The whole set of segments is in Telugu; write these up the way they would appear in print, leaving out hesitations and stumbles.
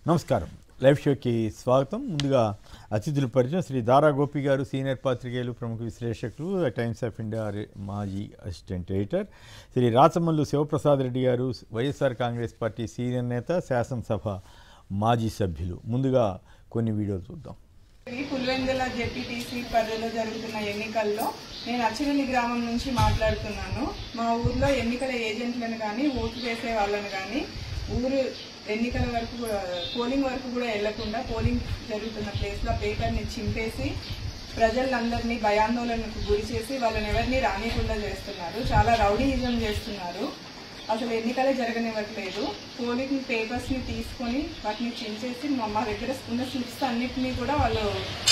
నమస్కారం. లైవ్ షోకి స్వాగతం. ముందుగా అతిథుల పరిచయం. శ్రీ దారా గోపి గారు, సీనియర్ పాత్రికేయులు, ప్రముఖ విశ్లేషకులు, టైమ్స్ ఆఫ్ ఇండియా మాజీ అసిస్టెంట్ ఎడిటర్. శ్రీ రాచమల్లు శివప్రసాద్ రెడ్డి గారు, వైఎస్ఆర్ కాంగ్రెస్ పార్టీ సీనియర్ నేత, శాసనసభ మాజీ సభ్యులు. ముందుగా కొన్ని వీడియోలు చూద్దాం. పులివెందుల జెడ్పీటీసీ పరిధిలో జరుగుతున్న ఎన్నికల్లో నేను అచ్చిరెల్లి గ్రామం నుంచి మాట్లాడుతున్నాను. మా ఊర్లో ఎన్నికల ఏజెంట్లను కానీ ఓటు వేసే వాళ్ళని కానీ ఊరు ఎన్నికల వరకు పోలింగ్ వరకు కూడా వెళ్లకుండా పోలింగ్ జరుగుతున్న ప్లేస్లో పేపర్ని చింపేసి ప్రజలందరినీ భయాందోళనకు గురి చేసి వాళ్ళని ఎవరిని రానికుండా చేస్తున్నారు. చాలా రౌడీయిజం చేస్తున్నారు. అసలు ఎన్నికలే జరగనివ్వట్లేదు. పోలింగ్ పేపర్స్ని తీసుకొని వాటిని చించేసి మా దగ్గర ఉన్న స్లిప్స్ అన్నిటినీ కూడా వాళ్ళు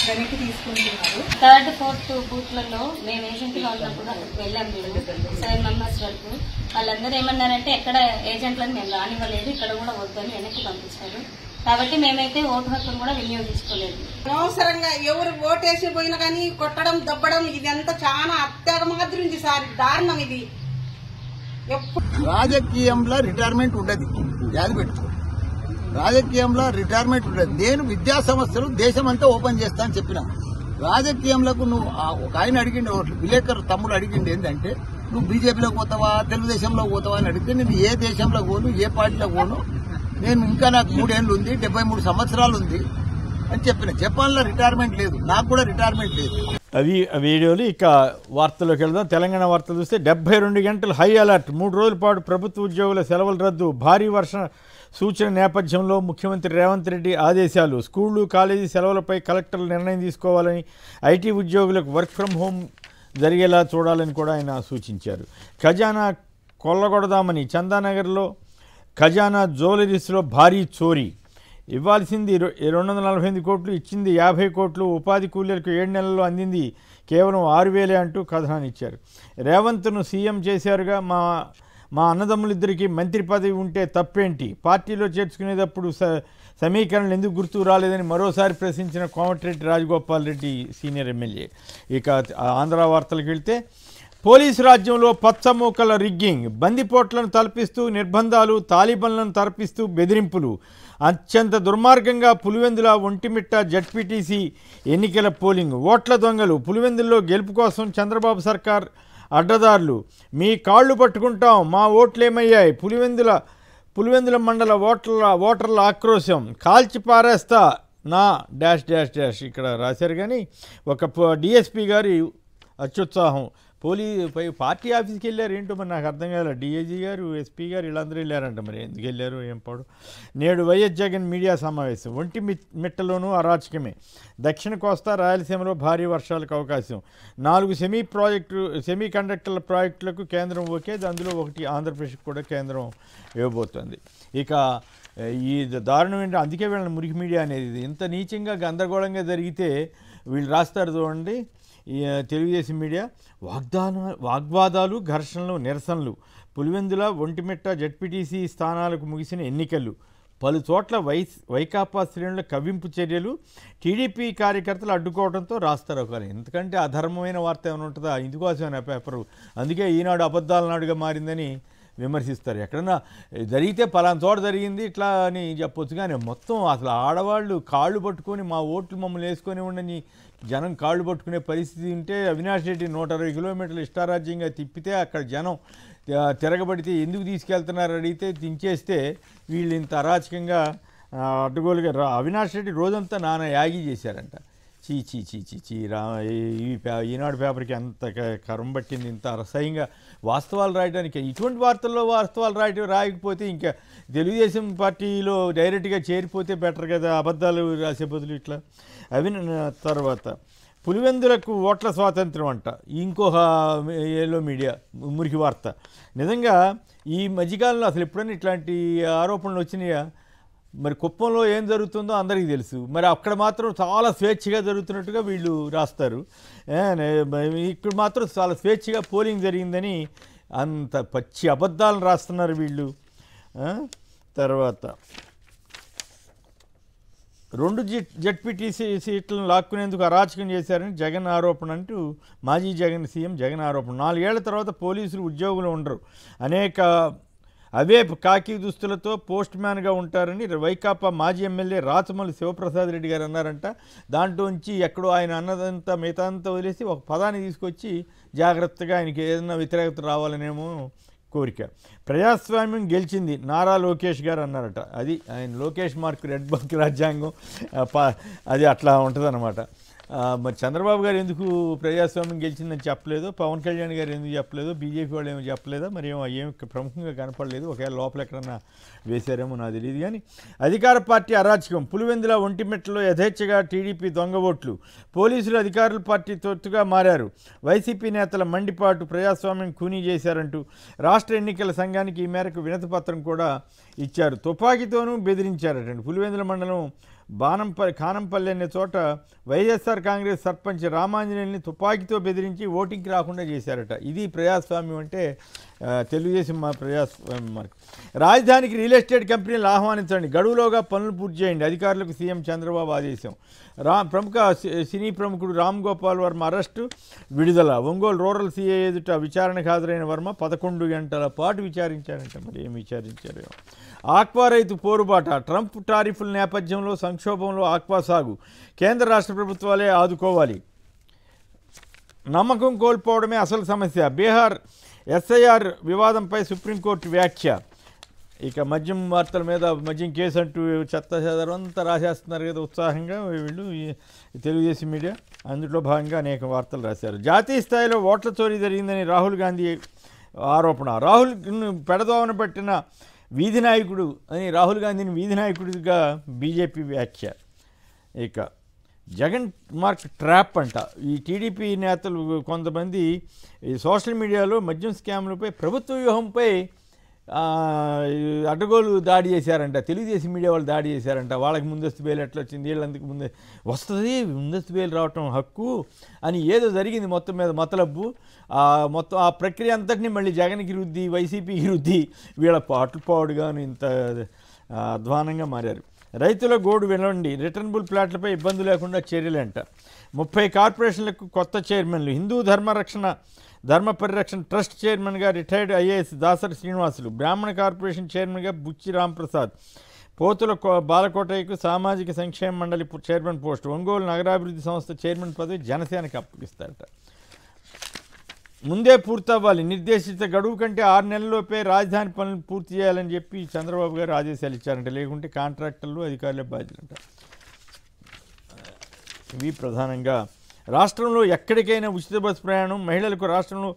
వెనక్కి తీసుకుంటున్నారు. థర్డ్ ఫోర్త్ బూత్లలో మేము ఏజెంట్గా ఉన్నప్పుడు వెళ్ళాము. 7 మెంబర్స్ వరకు వాళ్ళందరూ ఏమన్నారంటే ఎక్కడ ఏజెంట్లను మేము రానివ్వలేదు, ఇక్కడ కూడా వద్దని వెనక్కి పంపించారు. కాబట్టి మేమైతే ఓటు హక్కును కూడా వినియోగించుకోలేదు. అనవసరంగా ఎవరు ఓటేసి పోయినా కానీ కొట్టడం దబ్బడం ఇదంతా చాలా అత్యాగమాదిరి ఉంది సార్. దారుణం ఇది. రాజకీయంలో రిటైర్మెంట్ ఉండదు. యాది పెట్టుకో, రాజకీయంలో రిటైర్మెంట్ ఉండదు. నేను విద్యా సంస్థలు దేశమంతా ఓపెన్ చేస్తా అని చెప్పినా. రాజకీయంలోకి నువ్వు ఒక ఆయన అడిగిండు, విలేకరు తమ్ముడు అడిగిండు ఏంటంటే నువ్వు బీజేపీలోకి పోతావా, తెలుగుదేశంలో పోతావా అని అడిగితే నేను ఏ దేశంలో పోను, ఏ పార్టీలో పోను, నేను ఇంకా నాకు 3 ఏళ్ళు ఉంది, 73 సంవత్సరాలు ఉంది అని చెప్పిన. జపాన్లో రిటైర్మెంట్ లేదు, నాకు కూడా రిటైర్మెంట్ లేదు. అవి వీడియోలు. ఇక వార్తల్లోకి వెళ్దాం. తెలంగాణ వార్తలు చూస్తే 72 గంటలు హై అలర్ట్. 3 రోజుల పాటు ప్రభుత్వ ఉద్యోగుల సెలవులు రద్దు. భారీ వర్ష సూచన నేపథ్యంలో ముఖ్యమంత్రి రేవంత్ రెడ్డి ఆదేశాలు. స్కూళ్లు, కాలేజీ సెలవులపై కలెక్టర్లు నిర్ణయం తీసుకోవాలని, ఐటీ ఉద్యోగులకు వర్క్ ఫ్రం హోమ్ జరిగేలా చూడాలని కూడా ఆయన సూచించారు. ఖజానా కొల్లగొడదామని చందానగర్లో ఖజానా జ్యువెలరీస్లో భారీ చోరీ. ఇవ్వాల్సింది 248 కోట్లు, ఇచ్చింది 50 కోట్లు. ఉపాధి కూలీలకు 7 నెలల్లో అందింది కేవలం 6,000 అంటూ కథనాన్నిచ్చారు. రేవంత్ను సీఎం చేశారుగా, మా అన్నదమ్ములిద్దరికీ మంత్రి పదవి ఉంటే తప్పేంటి, పార్టీలో చేర్చుకునేటప్పుడు సమీకరణలు ఎందుకు గుర్తుకు రాలేదని మరోసారి ప్రశ్నించిన కోమటిరెడ్డి రాజగోపాల్ రెడ్డి సీనియర్ ఎమ్మెల్యే. ఇక ఆంధ్ర వార్తలకు వెళ్తే పోలీసు రాజ్యంలో పచ్చమూకల రిగ్గింగ్. బందిపోట్లను తలపిస్తూ నిర్బంధాలు, తాలిబన్లను తరపిస్తూ బెదిరింపులు. అత్యంత దుర్మార్గంగా పులివెందుల ఒంటిమిట్ట జడ్పీటీసీ ఎన్నికల పోలింగ్. ఓట్ల దొంగలు. పులివెందుల్లో గెలుపు కోసం చంద్రబాబు సర్కార్ అడ్డదారులు. మీ కాళ్ళు పట్టుకుంటాం, మా ఓట్లేమయ్యాయి. పులివెందుల మండల ఓటర్ల ఆక్రోశం. కాల్చి పారేస్తా నా డాష్ డాష్ డాష్ ఇక్కడ రాశారు. కానీ ఒక డిఎస్పీ గారి అత్యుత్సాహం. పార్టీ ఆఫీస్కి వెళ్ళారు ఏంటో మరి నాకు అర్థం కాలేదు. డిఐజీ గారు, ఎస్పీ గారు వీళ్ళందరూ వెళ్ళారంట. మరి ఎందుకు వెళ్ళారు ఏం పాడు. నేడు వైఎస్ జగన్ మీడియా సమావేశం. ఒంటిమిట్టలోనూ అరాచకమే. దక్షిణ కోస్తా, రాయలసీమలో భారీ వర్షాలకు అవకాశం. 4 సెమీ కండక్టర్ల ప్రాజెక్టులకు కేంద్రం ఓకే. అందులో ఒకటి ఆంధ్రప్రదేశ్కి కూడా కేంద్రం ఇవ్వబోతోంది. ఇక ఈ దారుణం ఏంటంటే అందుకే వీళ్ళని మురికి మీడియా అనేది ఇంత నీచంగా గందరగోళంగా జరిగితే వీళ్ళు రాస్తారు చూడండి. తెలుగుదేశం మీడియా వాగ్వాదాలు, ఘర్షణలు, నిరసనలు. పులివెందుల ఒంటిమిట్ట జడ్పీటీసీ స్థానాలకు ముగిసిన ఎన్నికలు. పలు చోట్ల వైకాపా శ్రేణుల కవ్వింపు చర్యలు. టీడీపీ కార్యకర్తలు అడ్డుకోవడంతో రాస్తారు ఒకరు. ఎందుకంటే అధర్మమైన వార్త ఏమైనా ఉంటుందా? ఇందుకోసమైన పేపరు. అందుకే ఈనాడు అబద్ధాల నాడుగా మారిందని విమర్శిస్తారు. ఎక్కడన్నా జరిగితే పలానా చోట జరిగింది ఇట్లా అని చెప్పొచ్చు. కానీ మొత్తం అసలు ఆడవాళ్ళు కాళ్ళు పట్టుకొని మా ఓట్లు మమ్మల్ని వేసుకొని ఉండని జనం కాళ్ళు పట్టుకునే పరిస్థితి ఉంటే అవినాష్ రెడ్డి 120 కిలోమీటర్లు ఇష్టారాజ్యంగా తిప్పితే అక్కడ జనం తిరగబడితే ఎందుకు తీసుకెళ్తున్నారు అడిగితే దించేస్తే వీళ్ళు ఇంత అరాచకంగా అడ్డుగోలుగా అవినాష్ రెడ్డి రోజంతా నానా యాగి చేశారంట. చీ చీ చీ చీ చీ ఈనాడు పేపర్కి అంత కరం పట్టింది. ఇంత అసహ్యంగా వాస్తవాలు రాయడానికి. ఇటువంటి వార్తల్లో వాస్తవాలు రాయకపోతే ఇంకా తెలుగుదేశం పార్టీలో డైరెక్ట్గా చేరిపోతే బెటర్ కదా, అబద్ధాలు రాసే బదులు ఇట్లా. తర్వాత పులివెందులకు ఓట్ల స్వాతంత్రం అంట. ఇంకొక ఏలో మీడియా మురికి వార్త. నిజంగా ఈ మధ్యకాలంలో అసలు ఎప్పుడైనా ఇట్లాంటి ఆరోపణలు వచ్చినాయా? మరి కుప్పంలో ఏం జరుగుతుందో అందరికీ తెలుసు. మరి అక్కడ మాత్రం చాలా స్వేచ్ఛగా జరుగుతున్నట్టుగా వీళ్ళు రాస్తారు. ఇక్కడ మాత్రం చాలా స్వేచ్ఛగా పోలింగ్ జరిగిందని అంత పచ్చి అబద్ధాలను రాస్తున్నారు వీళ్ళు. తర్వాత 2 జడ్పీటీసీ సీట్లను లాక్కునేందుకు అరాచకం చేశారని జగన్ ఆరోపణ అంటూ మాజీ సీఎం జగన్ ఆరోపణ. 4 ఏళ్ల తర్వాత పోలీసులు ఉద్యోగులు ఉండరు. అవే కాకి దుస్తులతో పోస్ట్ మ్యాన్గా ఉంటారని వైకాపా మాజీ ఎమ్మెల్యే రాచమల్లి శివప్రసాద్ రెడ్డి గారు అన్నారంట. దాంట్లోంచి ఎక్కడో ఆయన అన్నదంతా మిగతాంతా వదిలేసి ఒక పదాన్ని తీసుకొచ్చి జాగ్రత్తగా ఆయనకి ఏదైనా వ్యతిరేకత రావాలనేమో కోరిక. ప్రజాస్వామ్యం గెలిచింది నారా లోకేష్ గారు అన్నారట. అది ఆయన లోకేష్ మార్క్ రెడ్ బంక్ రాజ్యాంగం అది అట్లా ఉంటుందన్నమాట. మరి చంద్రబాబు గారు ఎందుకు ప్రజాస్వామ్యం గెలిచిందని చెప్పలేదు, పవన్ కళ్యాణ్ గారు ఎందుకు చెప్పలేదు, బీజేపీ వాళ్ళు ఏమో చెప్పలేదా, మరి ఏమి ప్రముఖంగా కనపడలేదు. ఒకవేళ లోపల ఎక్కడన్నా వేశారేమో నాకు తెలియదు. కానీ అధికార పార్టీ అరాచకం, పులివెందుల ఒంటిమిట్టలో యథేచ్ఛగా టీడీపీ దొంగ ఓట్లు, పోలీసులు అధికారుల పార్టీ తొత్తుగా మారారు, వైసీపీ నేతల మండిపాటు, ప్రజాస్వామ్యం ఖూనీ చేశారంటూ రాష్ట్ర ఎన్నికల సంఘానికి ఈ మేరకు వినతి పత్రం కూడా ఇచ్చారు. తుపాకీతోనూ బెదిరించారటండి. పులివెందుల మండలం ఖానంపల్లి అనే చోట వైఎస్ఆర్ కాంగ్రెస్ సర్పంచ్ రామాంజనేయుల్ని తుపాకీతో బెదిరించి ఓటింగ్కి రాకుండా చేశారట. ఇది ప్రజాస్వామ్యం అంటే తెలుగుదేశం ప్రజాస్వామ్యం మార్కు. రాజధానికి రియల్ ఎస్టేట్ కంపెనీలు ఆహ్వానించండి, గడువులోగా పనులు పూర్తి చేయండి, అధికారులకు సీఎం చంద్రబాబు ఆదేశం. ప్రముఖ సినీ ప్రముఖుడు రామ్ గోపాల్ వర్మ అరెస్టు, విడుదల. ఒంగోలు రూరల్ సీఏ ఎదుట విచారణకు హాజరైన వర్మ 11 గంటల పాటు విచారించారంట. మరి ఏం విచారించారు? ఆక్వా రైతు పోరుబాట, ట్రంప్ టారిఫ్ల నేపథ్యంలో సంక్షోభంలో ఆక్వా సాగు, కేంద్ర రాష్ట్ర ప్రభుత్వాలే ఆదుకోవాలి, నమ్మకం కోల్పోవడమే అసలు సమస్య, బీహార్ ఎస్ఐఆర్ వివాదంపై సుప్రీంకోర్టు వ్యాఖ్య. ఇక మద్యం వార్తల మీద మద్యం కేసు అంటూ చెత్త చెదరం అంతా రాసేస్తున్నారు కదా ఉత్సాహంగా వీళ్ళు తెలుగుదేశం మీడియా. అందులో భాగంగా అనేక వార్తలు రాశారు. జాతీయ స్థాయిలో ఓట్ల చోరీ జరిగిందని రాహుల్ గాంధీ ఆరోపణ, రాహుల్ పెడదోవన పట్టిన వీధి నాయకుడు అని రాహుల్ గాంధీని వీధి నాయకుడిగా బీజేపీ వ్యాఖ్య. ఇక జగన్ మార్క్ ట్రాప్ అంట. ఈ టీడీపీ నేతలు కొంతమంది ఈ సోషల్ మీడియాలో మద్యం స్కామ్లపై, ప్రభుత్వ వ్యూహంపై అడ్డగోలు దాడి చేశారంట. తెలుగుదేశం మీడియా వాళ్ళు దాడి చేశారంట. వాళ్ళకి ముందస్తు బెయిల్ ఎట్లా వచ్చింది, వీళ్ళందుకు ముందే వస్తుంది, ముందస్తు బెయిల్ రావటం హక్కు అని ఏదో జరిగింది మొత్తం మీద మతలబ్బు. మొత్తం ఆ ప్రక్రియ అంతటినీ మళ్ళీ జగన్కి రుద్ది, వైసీపీకి రుద్ది, వీళ్ళ పాటుపాడుగాను ఇంత అధ్వానంగా మారారు. రైతుల గోడు వినండి, రిటర్నబుల్ ప్లాట్లపై ఇబ్బంది లేకుండా చర్యలంట. 30 కార్పొరేషన్లకు కొత్త చైర్మన్లు. హిందూ ధర్మ పరిరక్షణ ట్రస్ట్ చైర్మన్గా రిటైర్డ్ ఐఏఎస్ దాసరి శ్రీనివాసులు, బ్రాహ్మణ కార్పొరేషన్ చైర్మన్గా బుచ్చి రాంప్రసాద్, పోతుల బాలకోటయ్యకు సామాజిక సంక్షేమ మండలి చైర్మన్ పోస్ట్, ఒంగోలు నగరాభివృద్ధి సంస్థ చైర్మన్ పదవి జనసేనకి అప్పగిస్తారట. ముందే పూర్తవ్వాలి, నిర్దేశిత గడువు కంటే 6 నెలల్లోపే రాజధాని పనులు పూర్తి చేయాలని చెప్పి చంద్రబాబు గారు ఆదేశాలు ఇచ్చారంట. లేకుంటే కాంట్రాక్టర్లు అధికారులే బాధ్యులంట. ఇవి ప్రధానంగా రాష్ట్రంలో ఎక్కడికైనా ఉచిత బస్సు ప్రయాణం, మహిళలకు రాష్ట్రంలో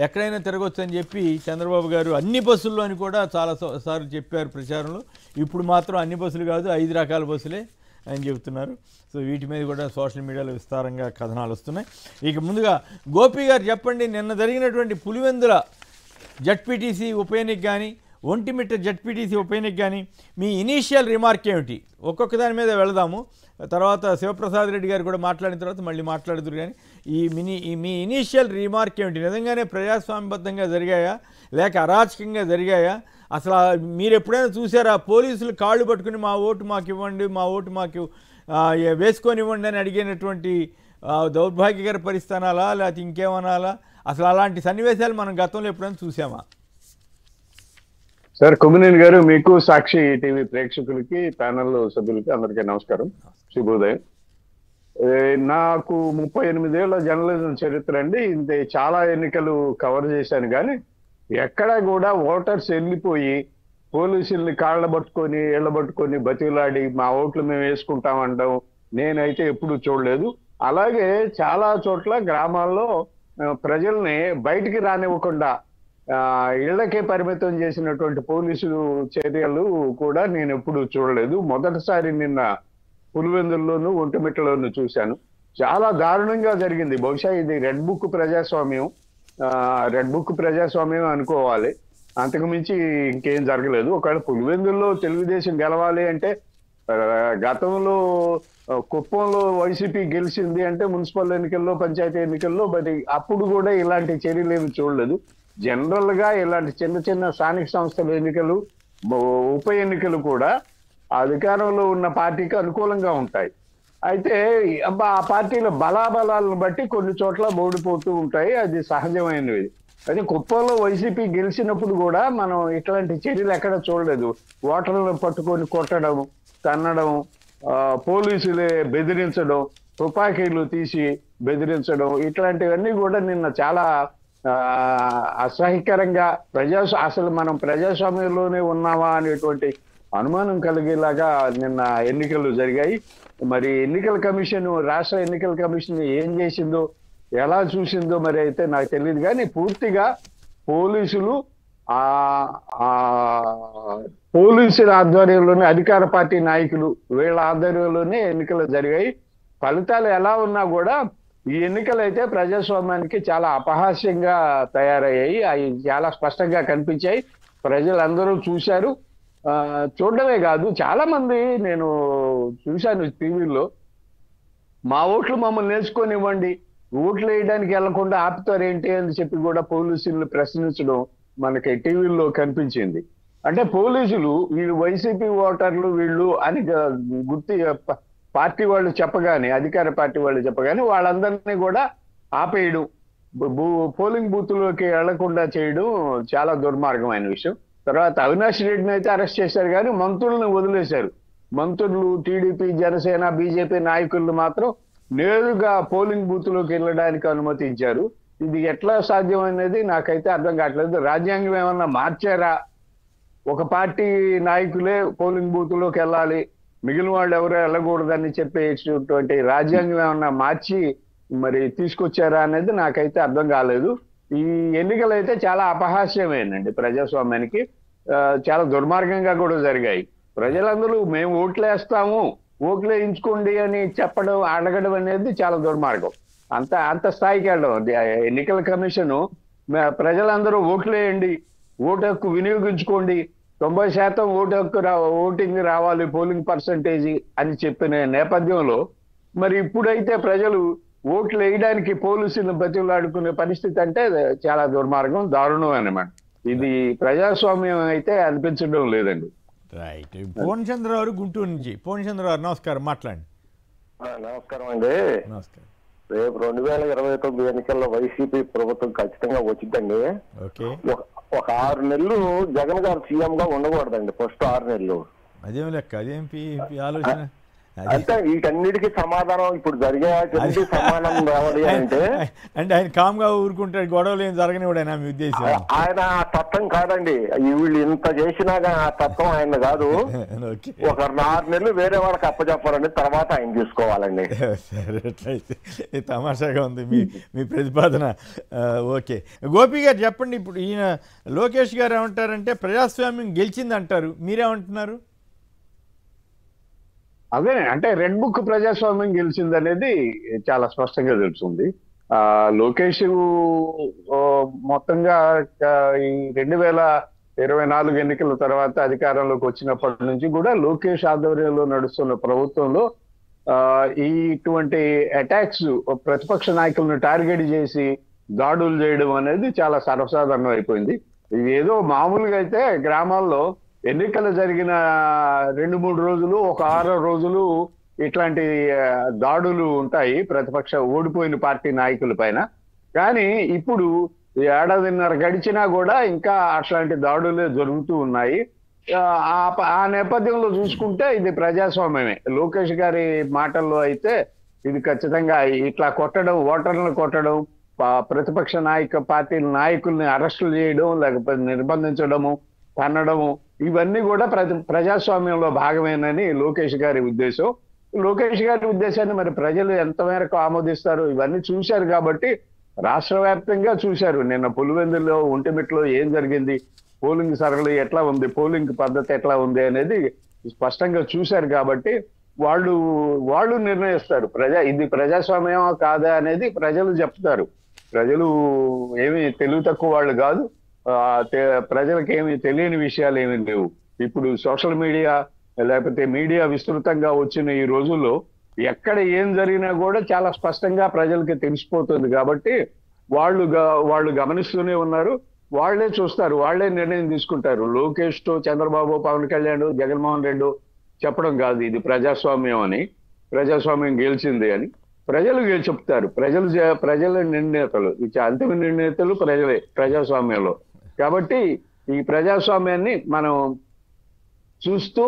ఎక్కడైనా తిరగొచ్చు అని చెప్పి చంద్రబాబు గారు అన్ని బస్సుల్లో అని కూడా చాలా సార్లు చెప్పారు ప్రచారంలో. ఇప్పుడు మాత్రం అన్ని బస్సులు కాదు, 5 రకాల బస్సులే అని చెబుతున్నారు. సో వీటి మీద కూడా సోషల్ మీడియాలో విస్తారంగా కథనాలు వస్తున్నాయి. ఇక ముందుగా గోపి గారు చెప్పండి, నిన్న జరిగినటువంటి పులివెందుల జడ్పీటీసీ ఉప ఎన్నిక కానీ, ఒంటిమిట్ట జడ్పీటీసీ ఉప ఎన్నిక కానీ మీ ఇనీషియల్ రిమార్క్ ఏమిటి? ఒక్కొక్క దాని మీద వెళదాము, తర్వాత శివప్రసాద్ రెడ్డి గారు కూడా మాట్లాడిన తర్వాత మళ్ళీ మాట్లాడుతురు. కానీ మీ ఇనీషియల్ రిమార్క్ ఏమిటి? నిజంగానే ప్రజాస్వామ్యబద్ధంగా జరిగాయా లేక అరాచకంగా జరిగాయా? అసలు మీరు ఎప్పుడైనా చూసారా పోలీసులు కాళ్ళు పట్టుకుని మా ఓటు మాకు ఇవ్వండి, మా ఓటు మాకు వేసుకొని ఇవ్వండి అని అడిగినటువంటి దౌర్భాగ్యకర పరిస్థానాలా లేకపోతే ఇంకేమనాలా? అసలు అలాంటి సన్నివేశాలు మనం గతంలో ఎప్పుడైనా చూసామా? సార్ కొమ్మినేని గారు, మీకు సాక్షి టీవీ ప్రేక్షకులకి ప్యానల్ సభ్యులకి అందరికీ నమస్కారం, శుభోదయం. నాకు 38 ఏళ్ల జర్నలిజం చరిత్ర అండి. ఇంతే చాలా ఎన్నికలు కవర్ చేశాను, కానీ ఎక్కడా కూడా ఓటర్స్ వెళ్ళిపోయి పోలీసుల్ని కాళ్ళ పట్టుకొని ఏళ్ళ పట్టుకొని బతిలాడి మా ఓట్లు మేము వేసుకుంటామంటాం నేనైతే ఎప్పుడు చూడలేదు. అలాగే చాలా చోట్ల గ్రామాల్లో ప్రజల్ని బయటికి రానివ్వకుండా ఇళ్లకే పరిమితం చేసినటువంటి పోలీసులు చర్యలు కూడా నేను ఎప్పుడు చూడలేదు. మొదటిసారి నిన్న పులివెందుల్లోనూ ఒంటిమిట్టలోనూ చూశాను. చాలా దారుణంగా జరిగింది. బహుశా ఇది రెడ్ బుక్ ప్రజాస్వామ్యం అనుకోవాలి, అంతకుమించి ఇంకేం జరగలేదు. ఒకవేళ పులివెందుల్లో తెలుగుదేశం గెలవాలి అంటే, గతంలో కుప్పంలో వైసీపీ గెలిచింది అంటే మున్సిపల్ ఎన్నికల్లో పంచాయతీ ఎన్నికల్లో, మరి అప్పుడు కూడా ఇలాంటి చర్యలు ఏమి చూడలేదు. జనరల్ గా ఇలాంటి చిన్న చిన్న స్థానిక సంస్థల ఎన్నికలు, ఉప ఎన్నికలు కూడా అధికారంలో ఉన్న పార్టీకి అనుకూలంగా ఉంటాయి. అయితే ఆ పార్టీల బలాబలాలను బట్టి కొన్ని చోట్ల ఓడిపోతూ ఉంటాయి, అది సహజమైనది. అయితే కుప్పంలో వైసీపీ గెలిచినప్పుడు కూడా మనం ఇట్లాంటి చర్యలు ఎక్కడ చూడలేదు. ఓటర్లను పట్టుకొని కొట్టడం, తన్నడం, పోలీసులే బెదిరించడం, తుపాకీలు తీసి బెదిరించడం, ఇట్లాంటివన్నీ కూడా నిన్న చాలా అసహ్యకరంగా అసలు మనం ప్రజాస్వామ్యంలోనే ఉన్నామా అనేటువంటి అనుమానం కలిగేలాగా నిన్న ఎన్నికలు జరిగాయి. మరి ఎన్నికల కమిషన్, రాష్ట్ర ఎన్నికల కమిషన్ ఏం చేసిందో, ఎలా చూసిందో మరి అయితే నాకు తెలియదు. కానీ పూర్తిగా పోలీసుల ఆధ్వర్యంలోనే, అధికార పార్టీ నాయకులు వీళ్ళ ఆధ్వర్యంలోనే ఎన్నికలు జరిగాయి. ఫలితాలు ఎలా ఉన్నా కూడా ఈ ఎన్నికలు అయితే ప్రజాస్వామ్యానికి చాలా అపహాస్యంగా తయారయ్యాయి. అవి చాలా స్పష్టంగా కనిపించాయి. ప్రజలందరూ చూశారు. చూడడమే కాదు, చాలా మంది నేను చూశాను టీవీలో, మా ఓట్లు మమ్మల్ని నేర్చుకొనివ్వండి, ఓట్లు వేయడానికి వెళ్లకుండా ఆపుతారేంటి అని చెప్పి కూడా పోలీసులు ప్రశ్నించడం మనకి టీవీల్లో కనిపించింది. అంటే పోలీసులు వీళ్ళు వైసీపీ ఓటర్లు వీళ్ళు అని గుర్తి పార్టీ వాళ్ళు చెప్పగానే, అధికార పార్టీ వాళ్ళు చెప్పగానే వాళ్ళందరినీ కూడా ఆపేయడం, పోలింగ్ బూత్లోకి వెళ్లకుండా చేయడం చాలా దుర్మార్గమైన విషయం. తర్వాత అవినాష్ రెడ్డిని అయితే అరెస్ట్ చేశారు, కానీ మంత్రులను వదిలేశారు. మంత్రులు, టీడీపీ, జనసేన, బీజేపీ నాయకులను మాత్రం నేరుగా పోలింగ్ బూత్ లోకి వెళ్ళడానికి అనుమతించారు. ఇది ఎట్లా సాధ్యం అనేది నాకైతే అర్థం కావట్లేదు. రాజ్యాంగం ఏమన్నా మార్చారా? ఒక పార్టీ నాయకులే పోలింగ్ బూత్ లోకి వెళ్ళాలి, మిగిలిన వాళ్ళు ఎవరో వెళ్ళకూడదని చెప్పేటువంటి రాజ్యాంగం ఏమన్నా మార్చి మరి తీసుకొచ్చారా అనేది నాకైతే అర్థం కాలేదు. ఈ ఎన్నికలు అయితే చాలా అపహాస్యమేనండి ప్రజాస్వామ్యానికి. చాలా దుర్మార్గంగా కూడా జరిగాయి. ప్రజలందరూ మేము ఓట్లేస్తాము, ఓట్లు వేయించుకోండి అని చెప్పడం, అడగడం అనేది చాలా దుర్మార్గం. అంత స్థాయికి వెళ్ళడం. ఎన్నికల కమిషను ప్రజలందరూ ఓట్లు వేయండి, ఓటు హక్కు వినియోగించుకోండి, 90% ఓటింగ్ రావాలి, పోలింగ్ పర్సంటేజ్ అని చెప్పిన నేపథ్యంలో మరి ఇప్పుడైతే ప్రజలు ఓట్లు వేయడానికి పోలీసులను బతిలాడుకునే పరిస్థితి అంటే చాలా దుర్మార్గం, దారుణం అన్నమాట. ఇది ప్రజాస్వామ్యం అయితే అనిపించడం లేదండి. రైట్. పూర్ణచంద్రరావు గుంటూరు నుంచి. పూర్ణచంద్రరావు నమస్కారం, మాట్లాడండి. నమస్కారం అండి. నమస్కారం. రేపు 2029 ఎన్నికల్లో వైసీపీ ప్రభుత్వం ఖచ్చితంగా వచ్చిందండి. ఒక 6 నెలలు జగన్ గారు సీఎం గా ఉండకూడదండి. ఫస్ట్ 6 నెలలు అదేం లెక్క, అదేం ఆలోచన అంటే వీటన్నిటికీ సమాధానం ఇప్పుడు జరిగే సమాధానం రావాలి అంటే ఆయన కామ్ గా ఊరుకుంటాడు, గొడవలు ఏం జరగనివాడైనా మీ ఉద్దేశం? ఆయన తత్వం కాదండి. వీళ్ళు ఇంత చేసినా ఆ తత్వం ఆయన కాదు. ఒక 6 నెలలు వేరే వాళ్ళకి అప్పచెప్పారండి, తర్వాత ఆయన చూసుకోవాలండి. సరే, ఎట్లయితే తమాషాగా ఉంది మీ ప్రతిపాదన. ఓకే, గోపి గారు చెప్పండి. ఇప్పుడు ఈయన లోకేష్ గారు ఏమంటారంటే ప్రజాస్వామ్యం గెలిచిందంటారు, మీరేమంటున్నారు? అదే అంటే రెడ్ బుక్ ప్రజాస్వామ్యం గెలిచిందనేది చాలా స్పష్టంగా తెలుస్తుంది. లోకేష్ మొత్తంగా ఈ 2024 ఎన్నికల తర్వాత అధికారంలోకి వచ్చినప్పటి నుంచి కూడా లోకేష్ ఆధ్వర్యంలో నడుస్తున్న ప్రభుత్వంలో ఇటువంటి అటాక్స్, ప్రతిపక్ష నాయకులను టార్గెట్ చేసి దాడులు చేయడం అనేది చాలా సర్వసాధారణం అయిపోయింది. ఇది ఏదో మామూలుగా అయితే గ్రామాల్లో ఎన్నికలు జరిగిన 2-3 రోజులు, ఒక 6 రోజులు ఇట్లాంటి దాడులు ఉంటాయి ప్రతిపక్ష ఓడిపోయిన పార్టీ నాయకుల పైన. కానీ ఇప్పుడు 1.5 గడిచినా కూడా ఇంకా అట్లాంటి దాడులే జరుగుతూ ఉన్నాయి. ఆ నేపథ్యంలో చూసుకుంటే ఇది ప్రజాస్వామ్యమే. లోకేష్ గారి మాటల్లో అయితే ఇది ఖచ్చితంగా ఇట్లా కొట్టడం, ఓటర్లను కొట్టడం, ప్రతిపక్ష పార్టీ నాయకుల్ని అరెస్టులు చేయడం, లేకపోతే నిర్బంధించడము, తన్నడము, ఇవన్నీ కూడా ప్రజాస్వామ్యంలో భాగమేనని లోకేష్ గారి ఉద్దేశం. లోకేష్ గారి ఉద్దేశాన్ని మరి ప్రజలు ఎంత మేరకు ఆమోదిస్తారు ఇవన్నీ చూశారు కాబట్టి రాష్ట్ర వ్యాప్తంగా చూశారు. నిన్న పులివెందులో, ఒంటిమిట్లో ఏం జరిగింది, పోలింగ్ సరళి ఎట్లా ఉంది, పోలింగ్ పద్ధతి ఎట్లా ఉంది అనేది స్పష్టంగా చూశారు కాబట్టి వాళ్ళు నిర్ణయిస్తారు. ఇది ప్రజాస్వామ్యమా కాదా అనేది ప్రజలు చెప్తారు. ప్రజలు ఏమి తెలివి తక్కువ వాళ్ళు కాదు. ప్రజలకు ఏమి తెలియని విషయాలు ఏమీ లేవు. ఇప్పుడు సోషల్ మీడియా లేకపోతే మీడియా విస్తృతంగా వచ్చిన ఈ రోజుల్లో ఎక్కడ ఏం జరిగినా కూడా చాలా స్పష్టంగా ప్రజలకి తెలిసిపోతుంది కాబట్టి వాళ్ళు గమనిస్తూనే ఉన్నారు. వాళ్లే చూస్తారు, వాళ్లే నిర్ణయం తీసుకుంటారు. లోకేష్ తో చంద్రబాబు, పవన్ కళ్యాణ్, జగన్మోహన్ రెడ్డి చెప్పడం కాదు ఇది ప్రజాస్వామ్యం అని, ప్రజాస్వామ్యం గెలిచింది అని. ప్రజలు చెప్తారు. ప్రజల నిర్ణేతలు, అంతిమ నిర్ణేతలు ప్రజలే ప్రజాస్వామ్యంలో. కాబట్టి ఈ ప్రజాస్వామ్యాన్ని మనం చూస్తూ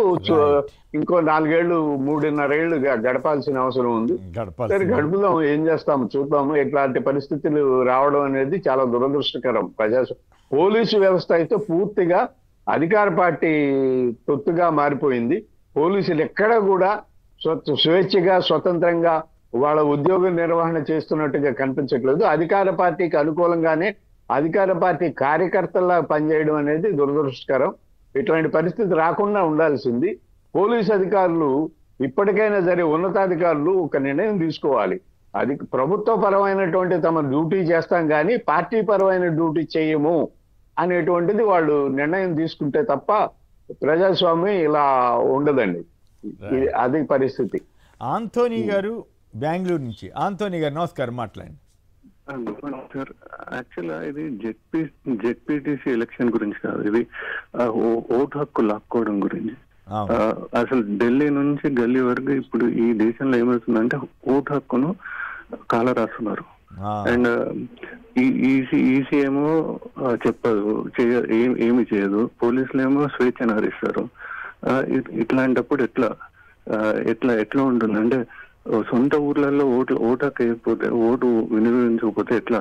ఇంకో 4 ఏళ్ళు 3.5 ఏళ్ళు గడపాల్సిన అవసరం ఉంది. సరే గడుపుదాం, ఏం చేస్తాము చూద్దాము. ఇట్లాంటి పరిస్థితులు రావడం అనేది చాలా దురదృష్టకరం. పోలీసు వ్యవస్థ అయితే పూర్తిగా అధికార పార్టీ తొత్తుగా మారిపోయింది. పోలీసులు ఎక్కడ కూడా స్వేచ్ఛగా స్వతంత్రంగా వాళ్ళ ఉద్యోగ నిర్వహణ చేస్తున్నట్టుగా కనిపించట్లేదు. అధికార పార్టీకి అనుకూలంగానే అధికార పార్టీ కార్యకర్తల్లా పనిచేయడం అనేది దురదృష్టకరం. ఇట్లాంటి పరిస్థితి రాకుండా ఉండాల్సింది. పోలీసు అధికారులు ఇప్పటికైనా సరే ఉన్నతాధికారులు ఒక నిర్ణయం తీసుకోవాలి. అది ప్రభుత్వ పరమైనటువంటి తమ డ్యూటీ చేస్తాం కానీ పార్టీ పరమైన డ్యూటీ చేయము అనేటువంటిది వాళ్ళు నిర్ణయం తీసుకుంటే తప్ప ప్రజాస్వామ్యం ఇలా ఉండదండి. అది పరిస్థితి. ఆంథోనీ గారు బెంగళూరు నుంచి. ఆంథోనీ గారు నమస్కారం, మాట్లాడండి. సార్, యాక్చువల్గా ఇది జెడ్పీటీసీ ఎలక్షన్ గురించి కాదు, ఇది ఓటు హక్కు లాక్కోవడం గురించి. అసలు ఢిల్లీ నుంచి గల్లీ వరకు ఇప్పుడు ఈ దేశంలో ఏమవుతుందంటే ఓటు హక్కును కాలరాస్తున్నారు. అండ్ ఈసీ ఏమో చెప్పదు, ఏమి చేయదు, పోలీసులు ఏమో స్వేచ్ఛను హరిస్తారు. ఇట్లాంటిప్పుడు ఎట్లా ఉంటుంది అంటే సొంత ఊర్లలో ఓటు హక్కు అయిపోతే, ఓటు వినియోగించకపోతే ఎట్లా?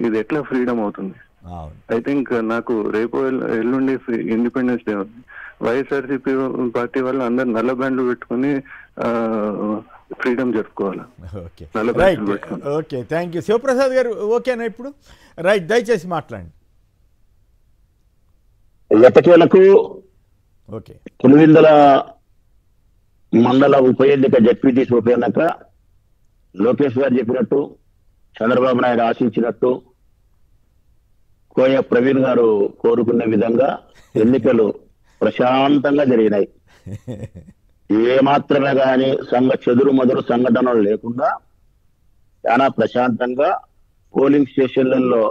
ఇది ఎట్లా ఫ్రీడమ్ అవుతుంది? ఐ థింక్ నాకు రేపు ఎల్లుండి ఇండిపెండెన్స్ డే ఉంది. వైఎస్ఆర్సీపీ పార్టీ వాళ్ళు అందరు నల్ల బ్యాండ్లు పెట్టుకుని ఫ్రీడమ్ జరుపుకోవాలి. Okay, thank you. శివప్రసాద్ గారు ఓకేనా ఇప్పుడు? రైట్, దయచేసి మాట్లాడండి. ఎట్టకేలకు పులివెందుల మండల ఉప ఎన్నిక జెడ్పీటీసీ ఉప ఎన్నిక లోకేష్ గారు చెప్పినట్టు, చంద్రబాబు నాయుడు ఆశించినట్టు, కోయ ప్రవీణ్ గారు కోరుకున్న విధంగా ఎన్నికలు ప్రశాంతంగా జరిగినాయి. ఏమాత్రమే కానీ చెదురు మదురు సంఘటనలు లేకుండా చాలా ప్రశాంతంగా పోలింగ్ స్టేషన్లలో